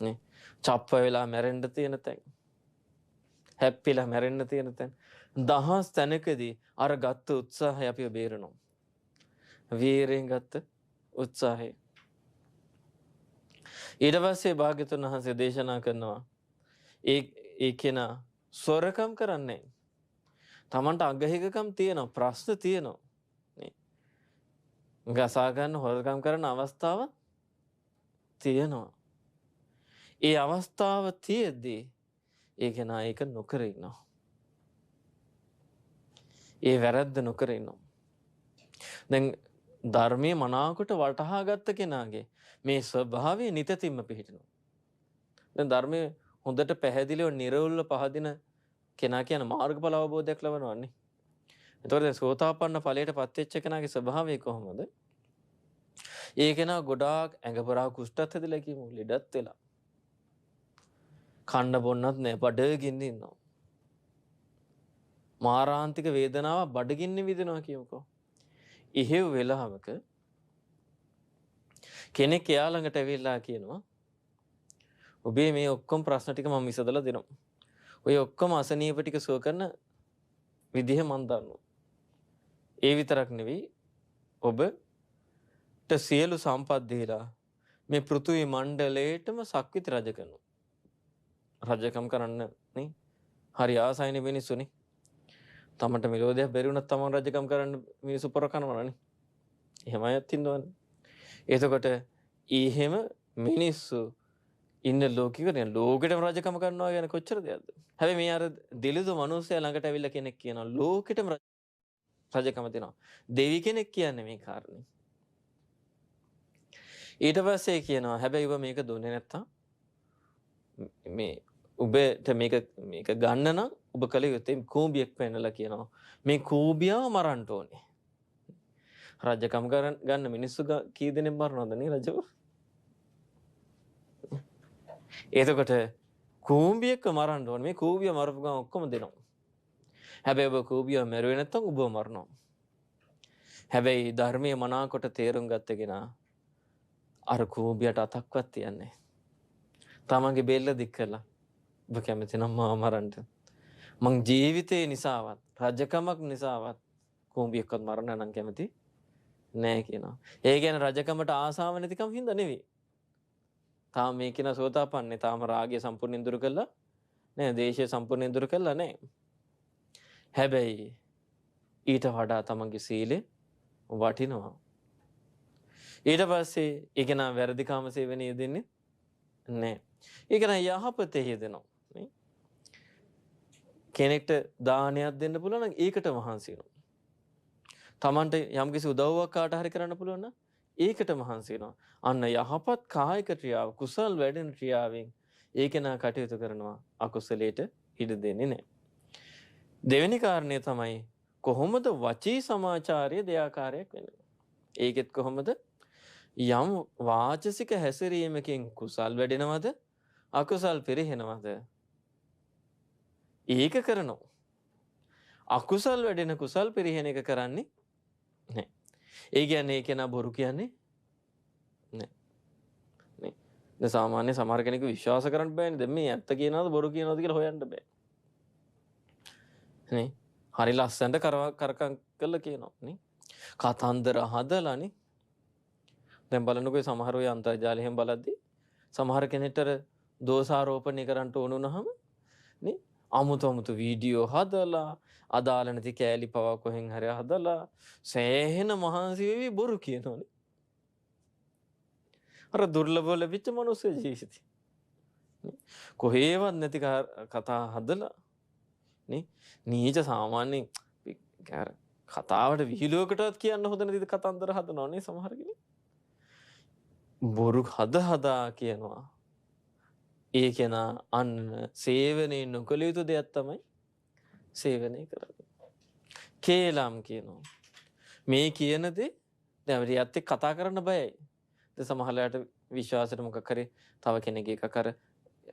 නේ චප්ප වෙලා මැරෙන්න තියෙන තැන් හැප්පිලා මැරෙන්න තියෙන තැන් දහස් තැනකදී අර ගත්ත උත්සාහය අපිව බේරනවා. වීරයෙන් ගත්ත උත්සාහය. ඊට පස්සේ භාග්‍යතුන් වහන්සේ දේශනා කරනවා ඒ කෙනා සොරකම් කරන්නේ තමන්ට අගහිකකම් තියෙනවා ප්‍රශ්න තියෙනවා නේ ගසා ගන්න හොරකම් කරන අවස්ථාව තියෙනවා. ඒ අවස්ථාව තියෙද්දී ඒ කෙනා ඒක නොකර ඉන්නවා. ඒ වැරද්ද නොකර ඉන්නවා. දැන් ධර්මයේ මනාවකට වටහා ගත්ත කෙනාගේ මේ ස්වභාවය නිතතින්ම පිහිටනවා. දැන් ධර්මයේ හොඳට පැහැදිලිව නිර්වුල්ව පහදින කෙනා කියන මාර්ගඵල අවබෝධයක් ලබනවන්නේ. එතකොට දැන් සෝතාපන්න ඵලයට පත් වෙච්ච කෙනාගේ ස්වභාවය කොහොමද? ඒ කෙනා ගොඩාක් ඇඟපරා කුෂ්ඨත් හැදලා කියමු ලෙඩත් වෙලා. කන්න බොන්නත් නෑ බඩගින්න ඉන්නවා. මාරාන්තික වේදනාවක් බඩගින්න විදිනවා කියමුකෝ. ඉහෙව් වෙලාවක කෙනෙක් එයා ළඟට ඇවිල්ලා කියනවා ඔබේ මේ ඔක්කොම ප්‍රශ්න ටික මම විසඳලා දෙනවා. ඔය ඔක්කොම අසනීප ටික සුව කරන විදිහ මම දන්නවා. ඒ විතරක් නෙවෙයි ඔබට සියලු සම්පත් දීලා මේ පෘථිවි මණ්ඩලයටම සක්විති රජ කරනවා. රජකම් කරන්න නේ හරි ආසයිනේ මිනිස්සුනේ. තමන්ට මෙලෝදයක් බැරි වුණත් තමන් රජකම් කරන්න මිනිස්සු පොර කනවනේ. එහෙම අයත් ඉන්නවනේ. එතකොට ඊහෙම මිනිස්සු ඉන්න ලෝකෙකට ලෝකෙටම රජකම කරනවා කියන කොච්චර දෙයක්ද? හැබැයි මේ අර දිලිදු මිනිස්සයා ළඟට ඇවිල්ලා කෙනෙක් කියනවා ලෝකෙටම රජකම දෙනවා. දෙවි කෙනෙක් කියන්නේ මේ කාරණේ. ඊට පස්සේ කියනවා හැබැයි ඔබ මේක දුන්නේ නැත්තම් මේ ඔබට මේක ගන්න නම් ඔබ කල යුත්තේ කූඹියක් පෙන්නලා කියනවා මේ කූඹියව මරන්න ඕනේ. රජකම් ගන්න මිනිස්සු කී දෙනෙක් මරනවද නේ රජව? එතකොට කූඹියක මරන්න ඕනේ. මේ කූඹිය මරපු ගමන් ඔක්කොම දෙනවා. හැබැයි ඔබ කූඹියව මරුවේ නැත්තම් ඔබව මරනවා. හැබැයි ධර්මයේ මනාකොට තේරුම් ගත්ත කෙනා අර කූඹියට අතක්වත් තියන්නේ. තමන්ගේ බෙල්ල දික් කළා. ඔබ කැමති නම් මාව මරන්න. මං ජීවිතේ නිසාවත් රජකමක් නිසාවත් කූඹියක්වත් මරන්න නම් කැමති නෑ කියනවා. ඒ කියන්නේ රජකමට ආසාව නැතිකම හින්දා නෙවෙයි. තාම මේ කියන සෝතාපන්නේ තාම රාගය සම්පූර්ණයෙන් දුරු කළා නෑ. දේශය සම්පූර්ණයෙන් දුරු කළා නෑ. හැබැයි ඊට වඩා තමන්ගේ සීලය වටිනවා. ඊට පස්සේ ඒක නා වැරදි කාම සේවනයේ යෙදෙන්නේ නෑ. ඒක නා යහපතේ යෙදෙනවා. කෙනෙක්ට දානයක් දෙන්න පුළුවන් නම් ඒකට මහන්සි වෙනවා. තමන්ට යම්කිසි උදව්වක් කාට හරි කරන්න පුළුවන් නම් ඒකට මහන්සි වෙනවා. අන්න යහපත් කායික ක්‍රියාව කුසල් වැඩෙන ක්‍රියාවෙන් ඒක නා කටයුතු කරනවා. අකුසලයට ඉඩ දෙන්නේ නැහැ. දෙවෙනි කාරණය තමයි කොහොමද වචී සමාචාරය දෙයාකාරයක් වෙන්නේ. ඒකෙත් කොහොමද යම් වාචසික හැසිරීමකින් කුසල් වැඩෙනවද අකුසල් පිරිහෙනවද ඒක කරනවා. අකුසල් වැඩෙන කුසල් පිරිහෙන එක කරන්නේ නැහැ. ඒ කියන්නේ ඒක නා බොරු කියන්නේ නැහැ. නේ. දැන් සාමාන්‍ය සමහර කෙනෙකු විශ්වාස කරන්න බෑනේ. දැන් මේ ඇත්ත කියනවද බොරු කියනවද කියලා හොයන්න බෑ. නේ. හරි ලස්සනට කරකම් කළා කියනවා නේ. කතන්දර හදලානේ. දැන් බලන්නකෝ සමහර ඔය අන්තර්ජාලයෙන් බලද්දි සමහර කෙනෙක්ට දෝෂාරෝපණය කරන්න ඕන වුණාම නේ අමුතු වීඩියෝ හදලා අදාළ නැති කෑලි පවා කොහෙන් හරි හදලා සෑහෙන මහන්සි වෙවි බොරු කියනෝනේ. අර දුර්ලභව ලැබිච්ච මනුස්ස ජීවිතේ. කොහේවත් නැති කතා හදලා නේ නීච සාමාන්‍ය කතාවට විහිළුවකටවත් කියන්න හොඳ නැති කතන්දර හදනවනේ සමහර කෙනෙක්. බොරු හදා කියනවා. ඒ කෙනා අන්න සේවනයේ නොකළ යුතු දෙයක් තමයි සේවනය කරන්නේ. කේලම් කියනවා. මේ කියන දේ දැන් අපිට යත් එක්ක කතා කරන්න බයයි. දැන් සමහරලාට විශ්වාසයට මොකක් හරි තව කෙනෙක්ගේ එකක් අර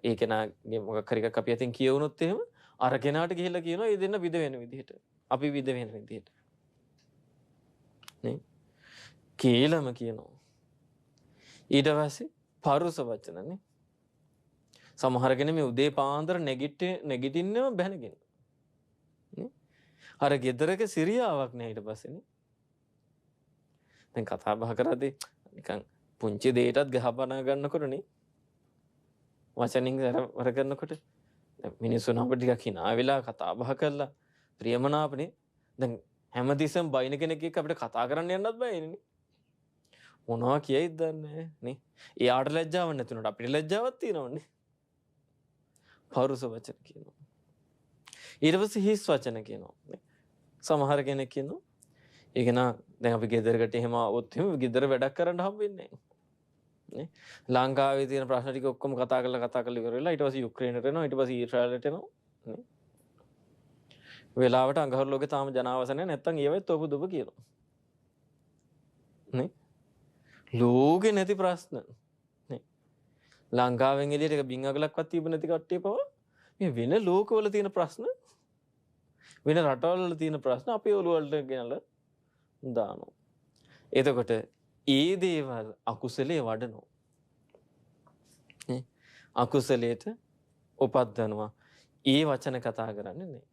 ඒ කෙනාගේ මොකක් හරි එකක් අපි අතින් කියවුනොත් එහෙම අර කෙනාට ගිහිල්ලා කියනවා ඒ දෙන්න විද වෙන විදිහට. අපි විද වෙන විදිහට. නේ? කේලම කියනවා. ඊට පස්සේ පරුස වචනනේ. සමහර කෙනෙක් මේ උදේ පාන්දර නැගිටින්නම බැනගෙන. අර ගෙදරක සිරියාවක් නෑ ඊට පස්සේනේ. දැන් කතා බහ කරද්දී නිකන් පුංචි දෙයකටත් ගහපනා ගන්නකොටනේ වචනින් වර කරනකොට මිනිස්සුන් අපිට ටිකක් hina වෙලා කතා බහ කරලා ප්‍රියමනාපනේ. දැන් හැමතිස්සෙම බයින කෙනෙක් එක්ක අපිට කතා කරන්න යන්නත් බෑනේ. මොනවා කියයිද දන්නේ නේ. එයාට ලැජ්ජාවක් නැතුනට අපිට ලැජ්ජාවක් තියෙනවනේ. පරුස වචන කියනවා. ඊට පස්සේ හිස් වචන කියනවා. සමහර කෙනෙක් කියනවා ඒක නා දැන් අපි ගෙදරකට එහෙම આવොත් එහෙම ගෙදර වැඩක් කරන්න හම්බෙන්නේ නැහැ. ලංකාවේ තියෙන ප්‍රශ්න ටික ඔක්කොම කතා කරලා ඉවර වෙලා ඊට පස්සේ යුක්‍රේනට එනවා ඊට පස්සේ ඊශ්‍රායලට එනවා නේ. වෙලාවට අඟහරු ලෝකේ තාම ජනාවසන නැත්තම් ඒවෙත් ඔබ දුබ කියනවා. නේ. ලෝකේ නැති ප්‍රශ්න නේ. ලංකාවෙන් එළියට එක බින් අගලක්වත් තිබුණ නැති කට්ටිය පව මේ වෙන ලෝකවල තියෙන ප්‍රශ්න වෙන රටවල් වල තියෙන ප්‍රශ්න අපේ ඔළුව වලට ගෙනලා දානවා. එතකොට ඒ දේවල් අකුසලයේ වඩනවා. නේ. අකුසලයට උපද්දනවා. ඒ වචන කතා කරන්නේ නැහැ.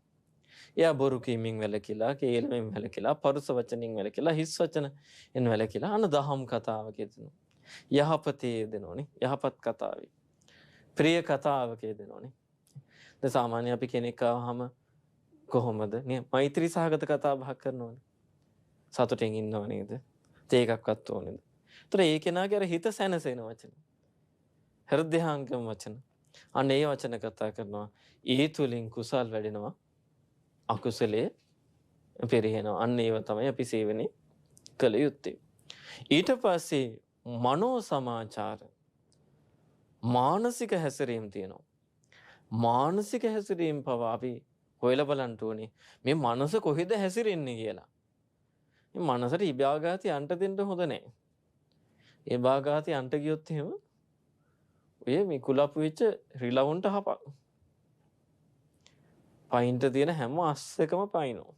එයා බොරු කීමෙන් වැළකීලා, කේලමෙන් වැළකීලා, පරුස වචනින් වැළකීලා, හිස් වචනෙන් වැළකීලා අන දහම් කතාවක යෙදෙනවා. යහපතේ යෙදෙනෝනේ. යහපත් කතාවේ. ප්‍රිය කතාවක යෙදෙනෝනේ. දැන් සාමාන්‍ය අපි කෙනෙක් ආවහම කොහොමද නේ මෛත්‍රී සහගත කතා බහ කරනවනේ. සතුටින් ඉන්නව නේද? තේ එකක්වත් ඕනේද? ඒතර ඒ කෙනාගේ අර හිත සැනසෙන වචන. හෘදයාංගම වචන. අන්න ඒ වචන කතා කරනවා. ඒ තුලින් කුසල් වැඩෙනවා. අකුසලයේ පෙරහෙනවා. අන්න ඒව තමයි අපි සේවනයේ කළ යුත්තේ. ඊට පස්සේ මනෝ සමාචාර මානසික හැසිරීම තියෙනවා. මානසික හැසිරීම පවා අපි හොයලා බලන්න ඕනේ. මේ මනස කොහෙද හැසිරෙන්නේ කියලා. මේ මනසට ඉබාගාති යන්න දෙන්න හොඳ නැහැ. ඒ භාගාති යන්න ගියොත් එහෙම ඔය මේ කුලප්පු වෙච්ච රිලවුන්ට හපක්. පයින්ට තියෙන හැම අස්සකම පයින්නවා.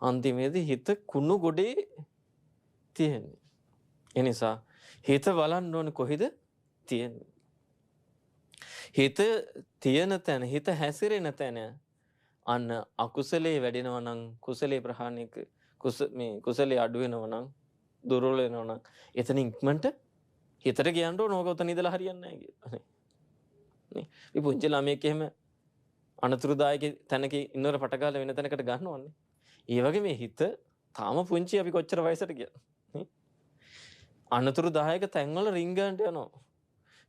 අන්තිමේදී හිත කුණු ගොඩේ තියෙන්නේ. ඒ නිසා හිත බලන්න ඕනේ කොහෙද තියෙන්නේ. හිත තියෙන තැන, හිත හැසිරෙන තැන අන්න අකුසලයේ වැඩෙනවා නම් කුසලයේ ප්‍රහාණය කුසලයේ අඩු වෙනවා නම් දුර්වල වෙනවා නම් එතන ඉක්මනට හිතට කියන්න ඕන ඕක උතන ඉඳලා හරියන්නේ නැහැ කියලා. නේ. මේ පුංචි ළමයෙක් එහෙම අනතුරුදායක තැනක ඉන්නවර පටගාලා වෙන තැනකට ගන්නවන්නේ. ඒ වගේ මේ හිත තාම පුංචි අපි කොච්චර වයසට ගියද? නේ. අනතුරුදායක තැන්වල රින්ගන්ට යනවා.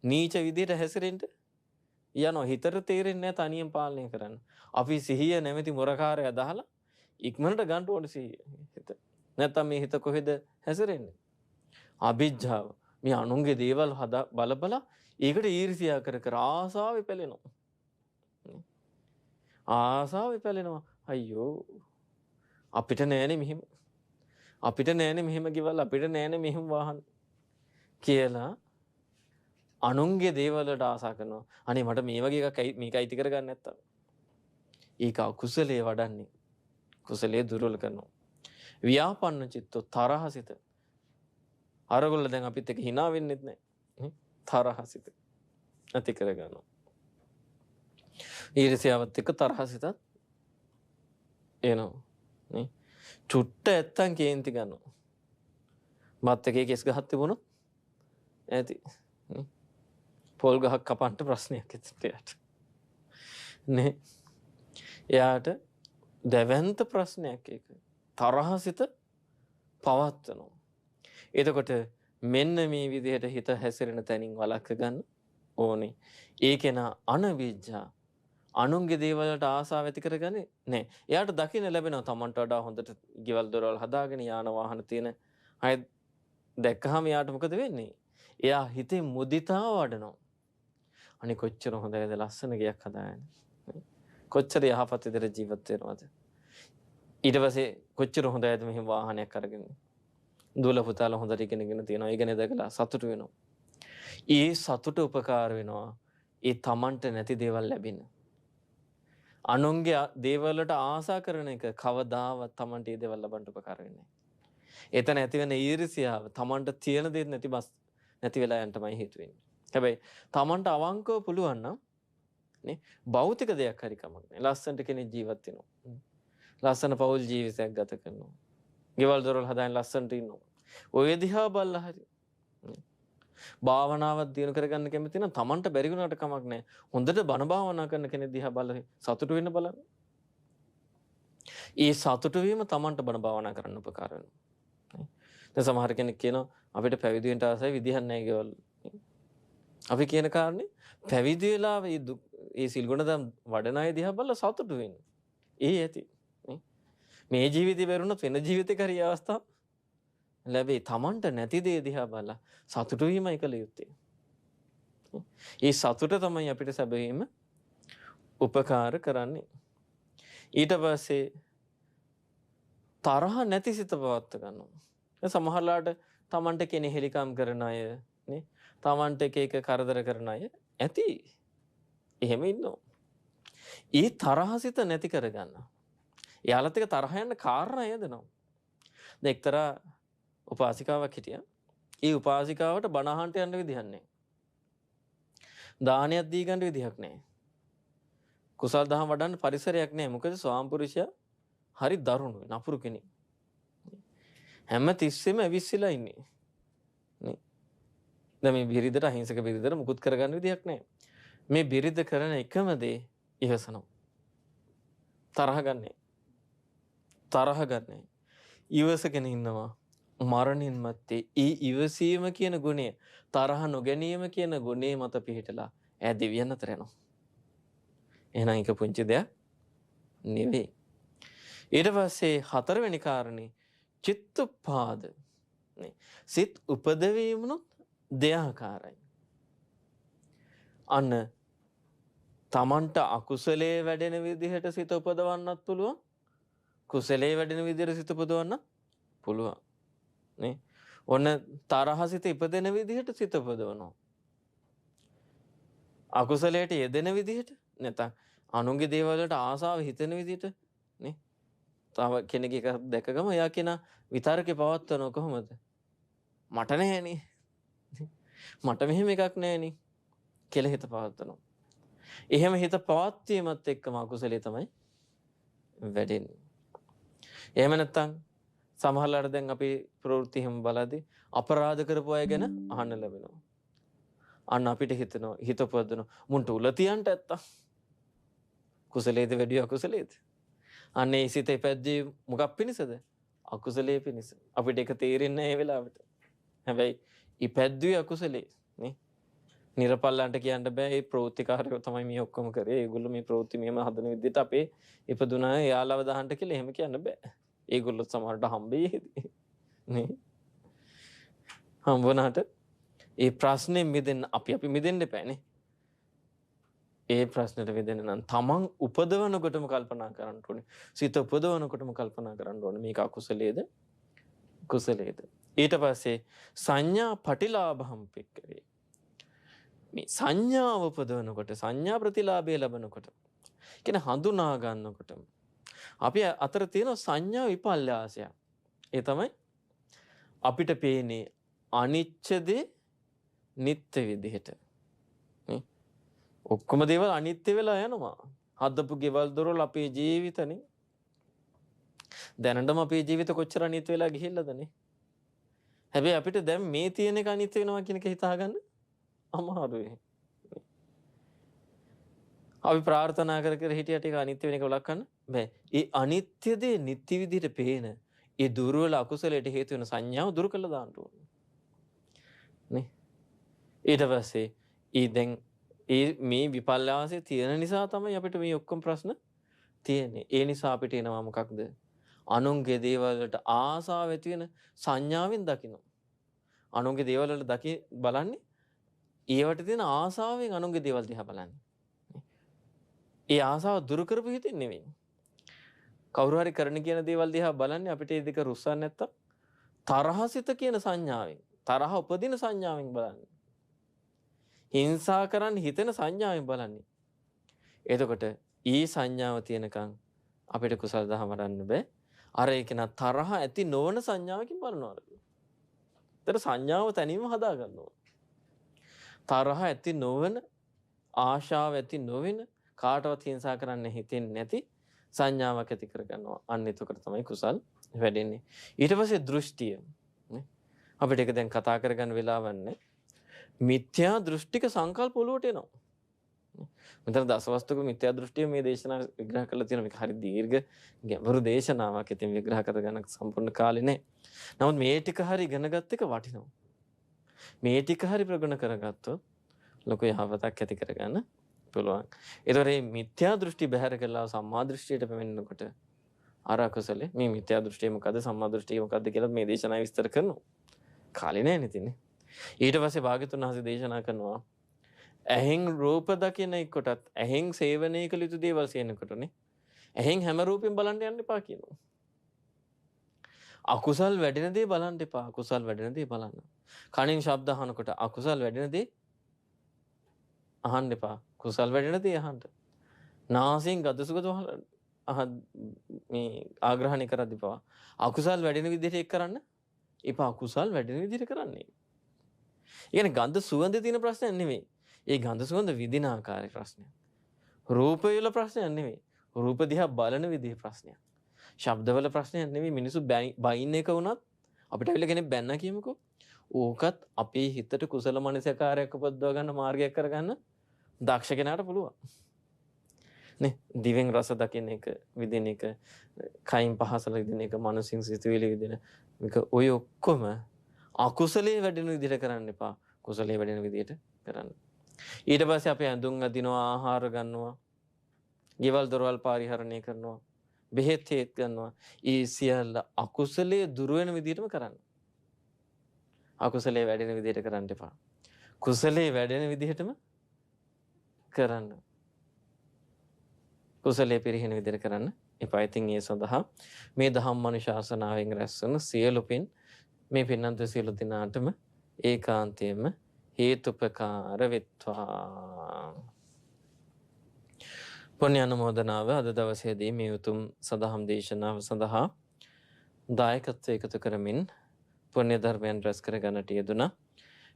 නීච විදියට හැසිරෙන්න යනවා. හිතට තේරෙන්නේ නැහැ තනියෙන් පාලනය කරන්න. අපි සිහිය නැමැති මොරකාරය දාලා ඉක්මනට ගන්න ඕනේ සිහිය. හිත. නැත්තම් මේ හිත කොහෙද හැසිරෙන්නේ? අභිජ්ජාව. මේ අනුන්ගේ දේවල් බල ඒකට ඊර්ෂ්‍යා කර ආසාවෙ පැලෙනවා. ආසාවෙ පැලෙනවා. අයියෝ අපිට නෑනේ මෙහෙම. අපිට නෑනේ මෙහෙම ගෙවල්, අපිට නෑනේ මෙහෙම වාහන කියලා අනුන්ගේ දේවල් වලට ආසා කරනවා. අනේ මට මේ වගේ එකක් මේක අයිති කරගන්න නැත්තම්. ඒක අකුසලයේ වඩන්නේ. කුසලයේ දුර්වල කරනවා. ව්‍යාපන්න චිත්තෝ තරහසිත. අරගොල්ල දැන් අපිත් එක්ක hina වෙන්නෙත් නැහැ. තරහසිත ඇති කරගන්නවා. ඊර්ෂ්‍යාවත් එක්ක තරහසිතත් එනවා. නේ? චුට්ට ඇත්තන් කේන්ති ගන්නවා. මත් එකේ කෙස් ගහක් තිබුණොත් ඇති. නේ? පොල් ගහක් කපන්න ප්‍රශ්නයක් එතට. නේ? එයාට දැවැන්ත ප්‍රශ්නයක් ඒක. තරහසිත පවත්වනවා. එතකොට මෙන්න මේ විදිහට හිත හැසිරෙන තැනින් වළක්ව ගන්න ඕනේ. ඒකේන අනවිජ්ජා අනුන්ගේ දේවල් වලට ආසාව ඇති කරගන්නේ නැහැ. එයාට දකින්න ලැබෙනවා තමන්ට වඩා හොඳට ගෙවල් දොරවල් හදාගෙන යාන වාහන තියෙන අය දැක්කහම එයාට මොකද වෙන්නේ? එයා හිතේ මුදිතාව වඩනවා. අනේ කොච්චර හොඳයිද ලස්සන ගයක් හදාගෙන. කොච්චර යහපත් විදිහට ජීවත් වෙනවද? ඊට පස්සේ කොච්චර හොඳයිද මෙහෙම වාහනයක් අරගෙන. දුවල පුතාලා හොඳට ඉගෙනගෙන තියෙනවා. ඒ ගැන දැකලා සතුටු වෙනවා. ඒ සතුට උපකාර වෙනවා. ඒ තමන්ට නැති දේවල් ලැබෙන. අනුන්ගේ දේවල් වලට ආසා කරන එක කවදාවත් තමන්ට ඒ දේවල් ලබන්න උපකාර වෙන්නේ නැහැ. එතන ඇති වෙන ඊර්ෂ්‍යාව තමන්ට තියෙන දේ නැති වෙලා යන්න තමයි හේතු වෙන්නේ. හැබැයි තමන්ට අවංකව පුළුවන් නම් නේ භෞතික දෙයක් හරි කමක් නැහැ. ලස්සනට කෙනෙක් ජීවත් වෙනවා. ලස්සන පෞල් ජීවිතයක් ගත කරනවා. ගෙවල් දොරවල් හදාගෙන ලස්සනට ඉන්නවා. ඔය දිහා බලලා හරි භාවනාවක් දිනු කරගන්න කැමති නම් Tamanට බැරි වුණාට කමක් නැහැ. හොඳට බණ භාවනා කරන කෙනෙක් දිහා බලලා සතුටු වෙන්න බලන්න. ඒ සතුටු වීම Tamanට බණ භාවනා කරන්න උපකාර වෙනවා. දැන් සමහර කෙනෙක් කියනවා අපිට පැවිදි වෙන්න ආසයි විදිහක් නැහැ ගෙවල්. අපි කියන කාරණේ පැවිදි වෙලා ඒ සිල් ගුණ දම් වඩන අය දිහා බලලා සතුටු වෙන්න. ඒ ඇති. මේ ජීවිතේ වැරුණොත් වෙන ජීවිතයක හරි අවස්ථාවක් ලැබේ. Tamanට නැති දේ දිහා බලලා සතුටු වීමයි කළ යුත්තේ. ඒ සතුට තමයි අපිට සැබවීම උපකාර කරන්නේ. ඊට පස්සේ තරහ නැති සිත පවත්ව ගන්නවා. සමහරලාට Tamanට කෙනෙහිලිකම් කරන අය නේ Tamanට එක කරදර කරන අය ඇති. එහෙම ඉන්නවා. ඒ තරහ සිත නැති කරගන්න. එයාලත් එක තරහ යන කාරණා යදනවා. දැන් එක්තරා උපාසිකාවක් හිටියා. ඒ උපාසිකාවට බණ අහන්න යන්න විදිහක් නැහැ. දානයක් දී ගන්න විදිහක් නැහැ. කුසල් දහම් වඩන්න පරිසරයක් නැහැ. මොකද ස්වාම්පුරුෂයා හරි දරුණුයි, නපුරු කෙනෙක්. හැම තිස්සෙම ඇවිස්සලා ඉන්නේ. නේ. දැන් මේ බිරිඳට අහිංසක බිරිඳට මුකුත් කරගන්න විදිහක් නැහැ. මේ බිරිඳ කරන එකම දේ ඉවසනවා. තරහ ගන්නෑ. තරහ ගන්නෑ. ඉවසගෙන ඉන්නවා. මරණින් මත්තේ ඒ ඉවසීම කියන ගුණය තරහ නොගැනීම කියන ගුණේ මත පිහිටලා ඈ දෙවියන් අතර යනවා. එහෙනම් ඒක පුංචි දෙයක් නෙවෙයි. ඊට පස්සේ හතරවෙනි කාරණේ චිත්තපාද නේ. සිත උපදවීමනොත් දෙයාකාරයි. අන්න Tamanට අකුසලයේ වැඩෙන විදිහට සිත උපදවන්නත් පුළුවන්. කුසලයේ වැඩෙන විදිහට සිත උපදවන්නත් පුළුවන්. නේ. ඔන්න තරහ සිත ඉපදෙන විදිහට සිත උපදවනවා. අකුසලයට යෙදෙන විදිහට නැත්නම් අනුන්ගේ දේවල් වලට ආසාව හිතෙන විදිහට නේ. තව කෙනෙක් එක දැකගම එයා කෙනා විතරකේ පවත්වනව කොහොමද? මට නැහැනේ. මට මෙහෙම එකක් නැහැනේ කියලා හිත පවත්වනවා. එහෙම හිත පවත්වීමත් එක්කම අකුසලයේ තමයි වැඩෙන්නේ. එහෙම නැත්නම් සමහරවල්ලාට දැන් අපි ප්‍රවෘත්ති හැම බලද්දී අපරාධ කරපු අය ගැන අහන්න ලැබෙනවා. අන්න අපිට හිතෙනවා හිත පොදනවා මුන්ට උල තියන්ට ඇත්තා. කුසලයේද වැඩි අකුසලයේද? අන්නේ සිතේ පැද්දී මොකක් පිණිසද? අකුසලයේ පිණිස. අපිට ඒක තේරෙන්නේ නැහැ ඒ වෙලාවට. හැබැයි ඉපැද්දුවේ අකුසලයේ නේ. නිරපල්ලන්ට කියන්න බෑ මේ ප්‍රවෘත්තිකාරයෝ තමයි මේ ඔක්කොම කරේ. ඒගොල්ලෝ මේ ප්‍රවෘත්ති මෙහෙම හදන විදිහට අපේ ඉපදුනා යාළුව දහන්න කියලා එහෙම කියන්න බෑ. ඒගොල්ලෝ සමහරට හම්බෙයි නේ. හම්බුණාට ඒ ප්‍රශ්නේ මිදෙන්න අපි මිදෙන්න එපානේ. ඒ ප්‍රශ්නෙට මිදෙන්න නම් තමන් උපදවනකොටම කල්පනා කරන්න ඕනේ. සිත උපදවනකොටම කල්පනා කරන්න ඕනේ මේක අකුසලයේද කුසලයේද. ඊට පස්සේ සංඥා පටිලාභම් පික්කවේ. මේ සංඥාව උපදවනකොට සංඥා ප්‍රතිලාභය ලැබනකොට කියන හඳුනා ගන්නකොට අපි අතර තියෙන සංඥා විපල්යාසයක්. ඒ තමයි අපිට පේන්නේ අනිච්ච දේ නිත්‍ය විදිහට. ඔක්කොම දේවල් අනිත්‍ය වෙලා යනවා. හදපු ගෙවල් දොරවල් අපේ ජීවිතනේ. දැනටම අපේ ජීවිත කොච්චර අනිත්‍ය වෙලා ගිහිල්ලාද නේ. හැබැයි අපිට දැන් මේ තියෙන එක අනිත්‍ය වෙනවා කියන එක හිතාගන්න අමාරුයි. අපි ප්‍රාර්ථනා කර කර හිටියට ඒක අනිත්‍ය වෙන එක වළක්වන්න බෑ. ඒ අනිත්‍ය දේ නිත්‍ය විදිහට පේන ඒ දුර්වල අකුසලයට හේතු වෙන සංඥාව දුරු කළා දාන්න ඕනේ. නේ. ඊට පස්සේ දැන් මේ විපල්ලාසයේ තියෙන නිසා තමයි අපිට මේ ඔක්කොම ප්‍රශ්න තියෙන්නේ. ඒ නිසා අපිට එනවා මොකක්ද? අනුන්ගේ දේවල් වලට ආසාව ඇති වෙන සංඥාවෙන් දකින්න. අනුන්ගේ දේවල් වලට බලන්නේ ඒවට තියෙන ආසාවෙන් අනුන්ගේ දේවල් දිහා බලන්නේ. ඒ ආසාව දුරු කරපු හිතින් නෙවෙයි. කවුරු හරි කරන කියන දේවල් දිහා බලන්නේ අපිට ඒ දෙක රුස්සන්නේ නැත්තම් තරහසිත කියන සංඥාවෙන්, තරහ උපදින සංඥාවෙන් බලන්නේ. හිංසා කරන්න හිතෙන සංඥාවෙන් බලන්නේ. එතකොට ඊ සංඥාව තියෙනකන් අපිට කුසල දහම වඩන්න බෑ. අර ඒක න තරහ ඇති නොවන සංඥාවකින් බලනවා. ඒතර සංඥාව තනියම හදා ගන්නවා. තරහ ඇති නොවන ආශාව ඇති නොවෙන කාටවත් හිංසා කරන්න හිතෙන්නේ නැති සංඥාවක් ඇති කරගන්නවා. අන්න එතකොට තමයි කුසල් වැඩෙන්නේ. ඊට පස්සේ දෘෂ්ටිය නේ. අපිට ඒක දැන් කතා කරගන්න වෙලාවක් නැහැ. මිත්‍යා දෘෂ්ටික සංකල්ප ඔලුවට එනවා. මෙතන දසවස්තුක මිත්‍යා දෘෂ්ටිය මේ දේශනාව විග්‍රහ කරලා තියෙනවා. මේක හරි දීර්ඝ ගැඹුරු දේශනාවක්. ඉතින් විග්‍රහ කරගන්න සම්පූර්ණ කාලේ නැහැ. නමුත් මේ ටික හරි ඉගෙන ගත්ත එක වටිනවා. මේ ටික හරි ප්‍රගුණ කරගත්තොත් ලොකු යහපතක් ඇති කරගන්න පුළුවන්. ඒතකොට මේ මිත්‍යා දෘෂ්ටි බැහැර කරලා සම්මා දෘෂ්ටියට පැමිණෙනකොට අර අකුසලේ මේ මිත්‍යා දෘෂ්ටිය මොකද්ද සම්මා දෘෂ්ටිය මොකද්ද කියලා මේ දේශනාව විස්තර කරනවා. කාලේ නැහැ නේ. ඊට පස්සේ භාග්‍යතුන් වහන්සේ දේශනා කරනවා ඇහෙන් රූප දකින එක්කොටත් ඇහෙන් සේවනය කළ යුතු දේවල් සේනකොටනේ ඇහෙන් හැම රූපෙන් බලන්න යන්න එපා කියනවා. අකුසල් වැඩෙන දේ බලන්න එපා. අකුසල් වැඩෙන දේ බලන්න. කනින් ශබ්ද අහනකොට අකුසල් වැඩෙන දේ අහන්න එපා. කුසල් වැඩෙන දේ අහන්න. නාසයෙන් ගඳ සුවඳ මේ ආග්‍රහණය කරද්දී පවා අකුසල් වැඩෙන විදිහට ඒක කරන්න එපා. අකුසල් වැඩෙන විදිහට කරන්නේ. ඒ කියන්නේ ගඳ සුවඳ තියෙන ප්‍රශ්නයක් නෙමෙයි. ඒ ගඳ සුවඳ විදින ආකාරයේ ප්‍රශ්නයක්. රූපවල ප්‍රශ්නයක් නෙමෙයි. රූප දිහා බලන විදිහේ ප්‍රශ්නයක්. ශබ්දවල ප්‍රශ්නයක් නෙමෙයි. මිනිස්සු බයින් එක වුණත් අපිට අවිල කෙනෙක් බැන්න කියමුකෝ. ඕකත් අපේ හිතට කුසල මනසකාරයක් උපදව ගන්න මාර්ගයක් කරගන්න දක්ෂ කෙනාට පුළුවන්. නේ දිවෙන් රස දකින්න එක විදින එක කයින් පහසල විදින එක මනසින් සිතුවිලි විදින මේක ඔය ඔක්කොම අකුසලයේ වැඩෙන විදිහට කරන්න එපා. කුසලයේ වැඩෙන විදිහට කරන්න. ඊට පස්සේ අපි ඇඳුම් අදිනවා, ආහාර ගන්නවා, ගෙවල් දොරවල් පරිහරණය කරනවා, බෙහෙත් හේත් ගන්නවා. ඒ සියල්ල අකුසලයේ දුර වෙන විදිහටම කරන්න. අකුසලයේ වැඩෙන විදිහට කරන්න එපා. කුසලයේ වැඩෙන විදිහටම කරන්න. කුසලයේ පිරිහෙන විදිහට කරන්න එපා. ඉතින් ඒ සඳහා මේ ධම්ම අනුශාසනාවෙන් රැස් වන සියලු පින් මේ පින්නන්ත සියලු දිනාටම ඒකාන්තයෙන්ම හේතුපකාර වෙත්වා. පුණ්‍ය අනුමෝදනාව අද දවසේදී මේ උතුම් සදහම් දේශනාව සඳහා දායකත්වය එකතු කරමින් පුණ්‍ය ධර්මයන් රැස් කර ගන්නට යෙදුණා.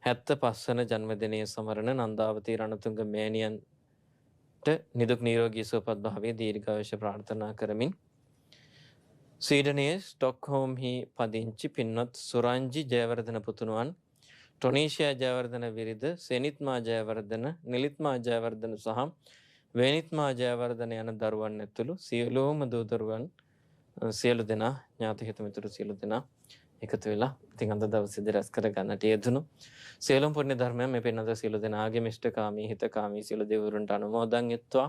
75 වන ජන්මදිනයේ සමරන නන්දාවතී රණතුංග මෑණියන්ට නිදුක් නිරෝගී සුවපත් භාවයේ දීර්ඝායුෂ ප්‍රාර්ථනා කරමින් ස්වීඩනයේ ස්ටොක්හෝම්හි පදිංචි පින්වත් සුරංජි ජයවර්ධන පුතුණුවන්, ටොනීෂියා ජයවර්ධන විරිද, සෙනිත්මා ජයවර්ධන, නිලිත්මා ජයවර්ධන සහ වේනිත්මා ජයවර්ධන යන දරුවන් ඇතුළු සියලුම දූ දරුවන් සියලු දෙනා ඥාති හිත මිතුරු සියලු දෙනා එකතු වෙලා ඉතින් අද දවසේදී රැස් කර ගන්නට යෙදුණු සියලුම පුණ්‍ය ධර්මයන් මේ පින්නත සියලු දෙනාගේ මිෂ්ඨකාමී හිතකාමී සියලු දෙවිවරුන්ට අනුමෝදන් වෙත්වා.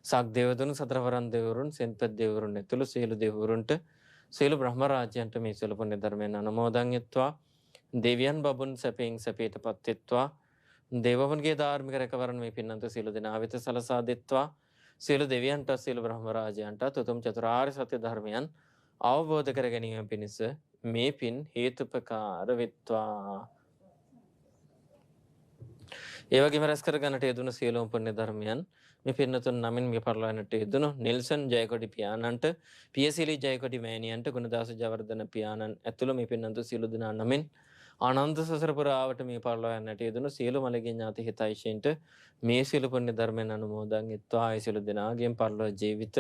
සක් දේවතුන් සතරවරන් දෙවිවරුන් සෙන්පත් දෙවිවරුන් ඇතුළු සියලු දෙවිවරුන්ට සියලු බ්‍රහ්ම රාජ්‍යයන්ට මේ සියලු පුණ්‍ය ධර්මයන් අනුමෝදන් වෙත්වා. දෙවියන් බබුන් සැපයෙන් සැපයටපත් වෙත්වා. දේවවන්ගේ ධාර්මික රැකවරණ මේ පින්නන්ත සියලු දෙනා වෙත සලසා දෙත්වා. සියලු දෙවියන්ට සියලු බ්‍රහ්ම රාජයන්ට උතුම් චතුරාර්ය සත්‍ය ධර්මයන් අවබෝධ කර ගැනීම පිණිස මේ පින් හේතුපකාර වෙත්වා. ඒ වගේම රැස් කර ගන්නට යෙදුණු සියලුම පුණ්‍ය ධර්මයන් මේ පින්නතුන් නමින් මේ පරිලෝකයට යෙදුණු නෙල්සන් ජයකොඩි පියාණන්ට, පියසිලි ජයකොඩි මෑණියන්ට, ගුණදාස ජයවර්ධන පියාණන් ඇතුළු මේ පින්නන්ත සියලු දෙනා නමින් ආනන්ද සසර පුරාවට මේ පරිලෝකයට යෙදුණු සියලු මළගිය ඥාති හිතයිෂීන්ට මේ සියලු පුණ්‍ය ධර්මයන් අනුමෝදන් වෙත්වා. ඒ සියලු දෙනාගේම පරිලෝක ජීවිත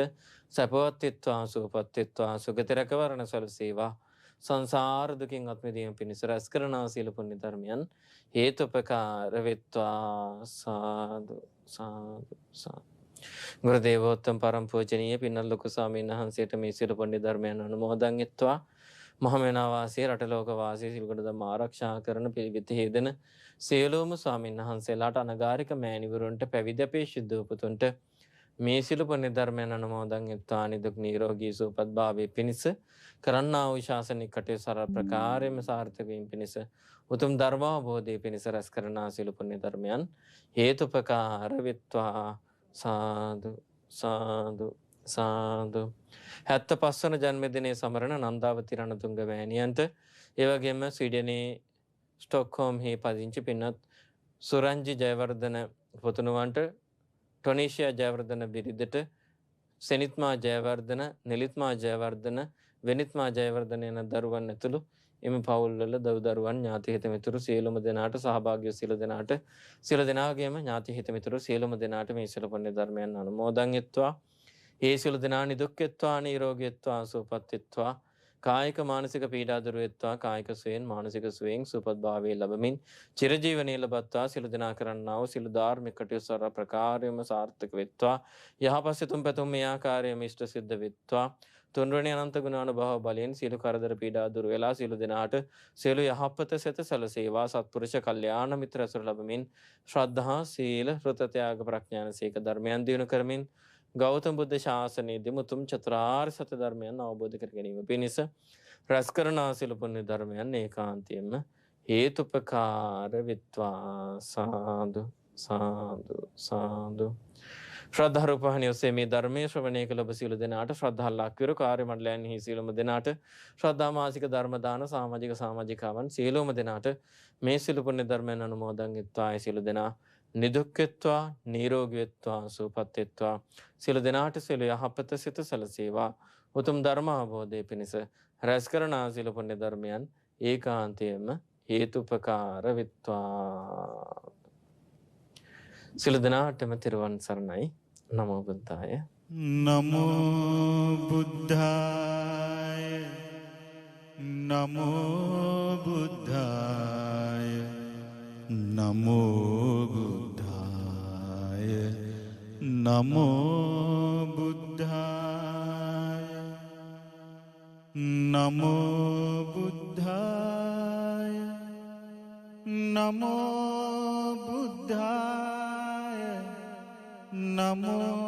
සපවත් වෙත්වා, සුවපත් වෙත්වා, සුගති රැකවරණ සැලසේවා. සංසාර දුකින් අත් මිදීම පිණිස රැස් කරන සියලු පුණ්‍ය ධර්මයන් හේතුපකාර වෙත්වා. සාදු සාදු සාදු. ගුරු දේවෝත්තම පරම පූජනීය පින්නල් ලොකු ස්වාමීන් වහන්සේට මේ සියලු පුණ්‍ය ධර්මයන් අනුමෝදන් වෙත්වා. මහමෙනා වාසී රට ලෝක වාසී සිල්ගොඩ ධර්ම ආරක්ෂා කරන පිළිවිත හේදෙන සියලුම ස්වාමීන් වහන්සේලාට අනගාരിക මෑණිවරුන්ට පැවිදි අපේ ශුද්ධ උපතුන්ට මේ සියලු පුණ්‍ය ධර්මයන් අනුමෝදන් වෙත්වා. නිදුක් නිරෝගී සුවපත් භාවයේ පිණිස කරන්නා වූ ශාසනික කටයුතු සරල ප්‍රකාරයෙන්ම සාර්ථක වීම පිණිස උතුම් ධර්මාවබෝධය පිණිස රැස් කරනා සියලු පුණ්‍ය ධර්මයන් හේතුපකාර වෙත්වා. සාදු සාදු සාදු. 75 වන ජන්මදිනයේ සමරන නන්දාවති රණතුංග මෑණියන්ට, ඒ වගේම ස්වීඩනයේ ස්ටොක්හෝම්හි පදිංචි පින්වත් සුරංජි ජයවර්ධන පුතුණුවන්ට, ටොනීෂියා ජයවර්ධන බිරිඳට, සෙනිත්මා ජයවර්ධන, නිලිත්මා ජයවර්ධන, වෙනිත්මා ජයවර්ධන යන දරුවන් ඇතුළු එම පවුල්වල දව දරුවන් ඥාති හිත මිතුරු සියලුම දෙනාට සහභාගී සියලු දෙනාගේම ඥාති හිත මිතුරු සියලුම දෙනාට මේ සියලු පුණ්‍ය ධර්මයන් අනුමෝදන් වෙත්වා. ඒ සියලු දෙනා නිදුක් වෙත්වා, නිරෝගී වෙත්වා, සුවපත් වෙත්වා. කායික මානසික පීඩා දුරු වෙත්වා. කායික සුවයෙන් මානසික සුවයෙන් සුවපත් භාවයේ ලැබමින් චිරජීවනයේ ලබත්වා. සියලු දෙනා කරන්නා වූ සියලු ධාර්මික කටයුතු සර්ව ප්‍රකාරයෙන්ම සාර්ථක වෙත්වා. යහපත් සිතුම් පැතුම් මේ ආකාරයෙන්ම ඉෂ්ට සිද්ධ වෙත්වා. තුන්වෙනි අනන්ත ගුණානුභව බලයෙන් සියලු කරදර පීඩා දුරු වෙලා සියලු දෙනාට සියලු යහපත සෙත සැලසේවා. සත්පුරුෂ කල්යාණ මිත්‍ර ඇසුර ලැබමින් ශ්‍රද්ධා සීල වෘත ත්‍යාග ප්‍රඥාන සීක ධර්මයන් දිනු කරමින් ගෞතම බුද්ධ ශාසනයේදී මුතුම් චතුරාර්ය සත්‍ය ධර්මයන් අවබෝධ කර ගැනීම පිණිස රැස් කරන සියලු පුණ්‍ය ධර්මයන් ඒකාන්තයෙන්ම හේතුපකාර විත්වා. සාදු සාදු සාදු. ශ්‍රද්ධා රූපහානි ඔස්සේ මේ ධර්මයේ ශ්‍රවණය කළ ඔබ සියලු දෙනාට ශ්‍රද්ධා ලක්විරු කාර්ය මණ්ඩලයන්හි සියලුම දෙනාට ශ්‍රද්ධා මාසික ධර්ම දාන සමාජිකාවන් සියලුම දෙනාට මේ සියලු පුණ්‍ය ධර්මයන් අනුමෝදන් වෙත්වා. සියලු දෙනා නිදුක් වෙත්වා, නිරෝගී වෙත්වා, සුවපත් වෙත්වා. සියලු දෙනාට සියලු යහපත සිත සැලසේවා. උතුම් ධර්ම අවබෝධය පිණිස රැස් කරන සියලු පුණ්‍ය ධර්මයන් ඒකාන්තයෙන්ම හේතුපකාර වෙත්වා. සියලු දෙනාටම තෙරුවන් සරණයි. නමෝ බුද්ධාය. නමෝ බුද්ධාය. නමෝ බුද්ධාය. නමෝ බුද්ධාය. නමෝ බුද්ධාය. නමෝ බුද්ධාය. නමෝ බුද්ධාය. නමෝ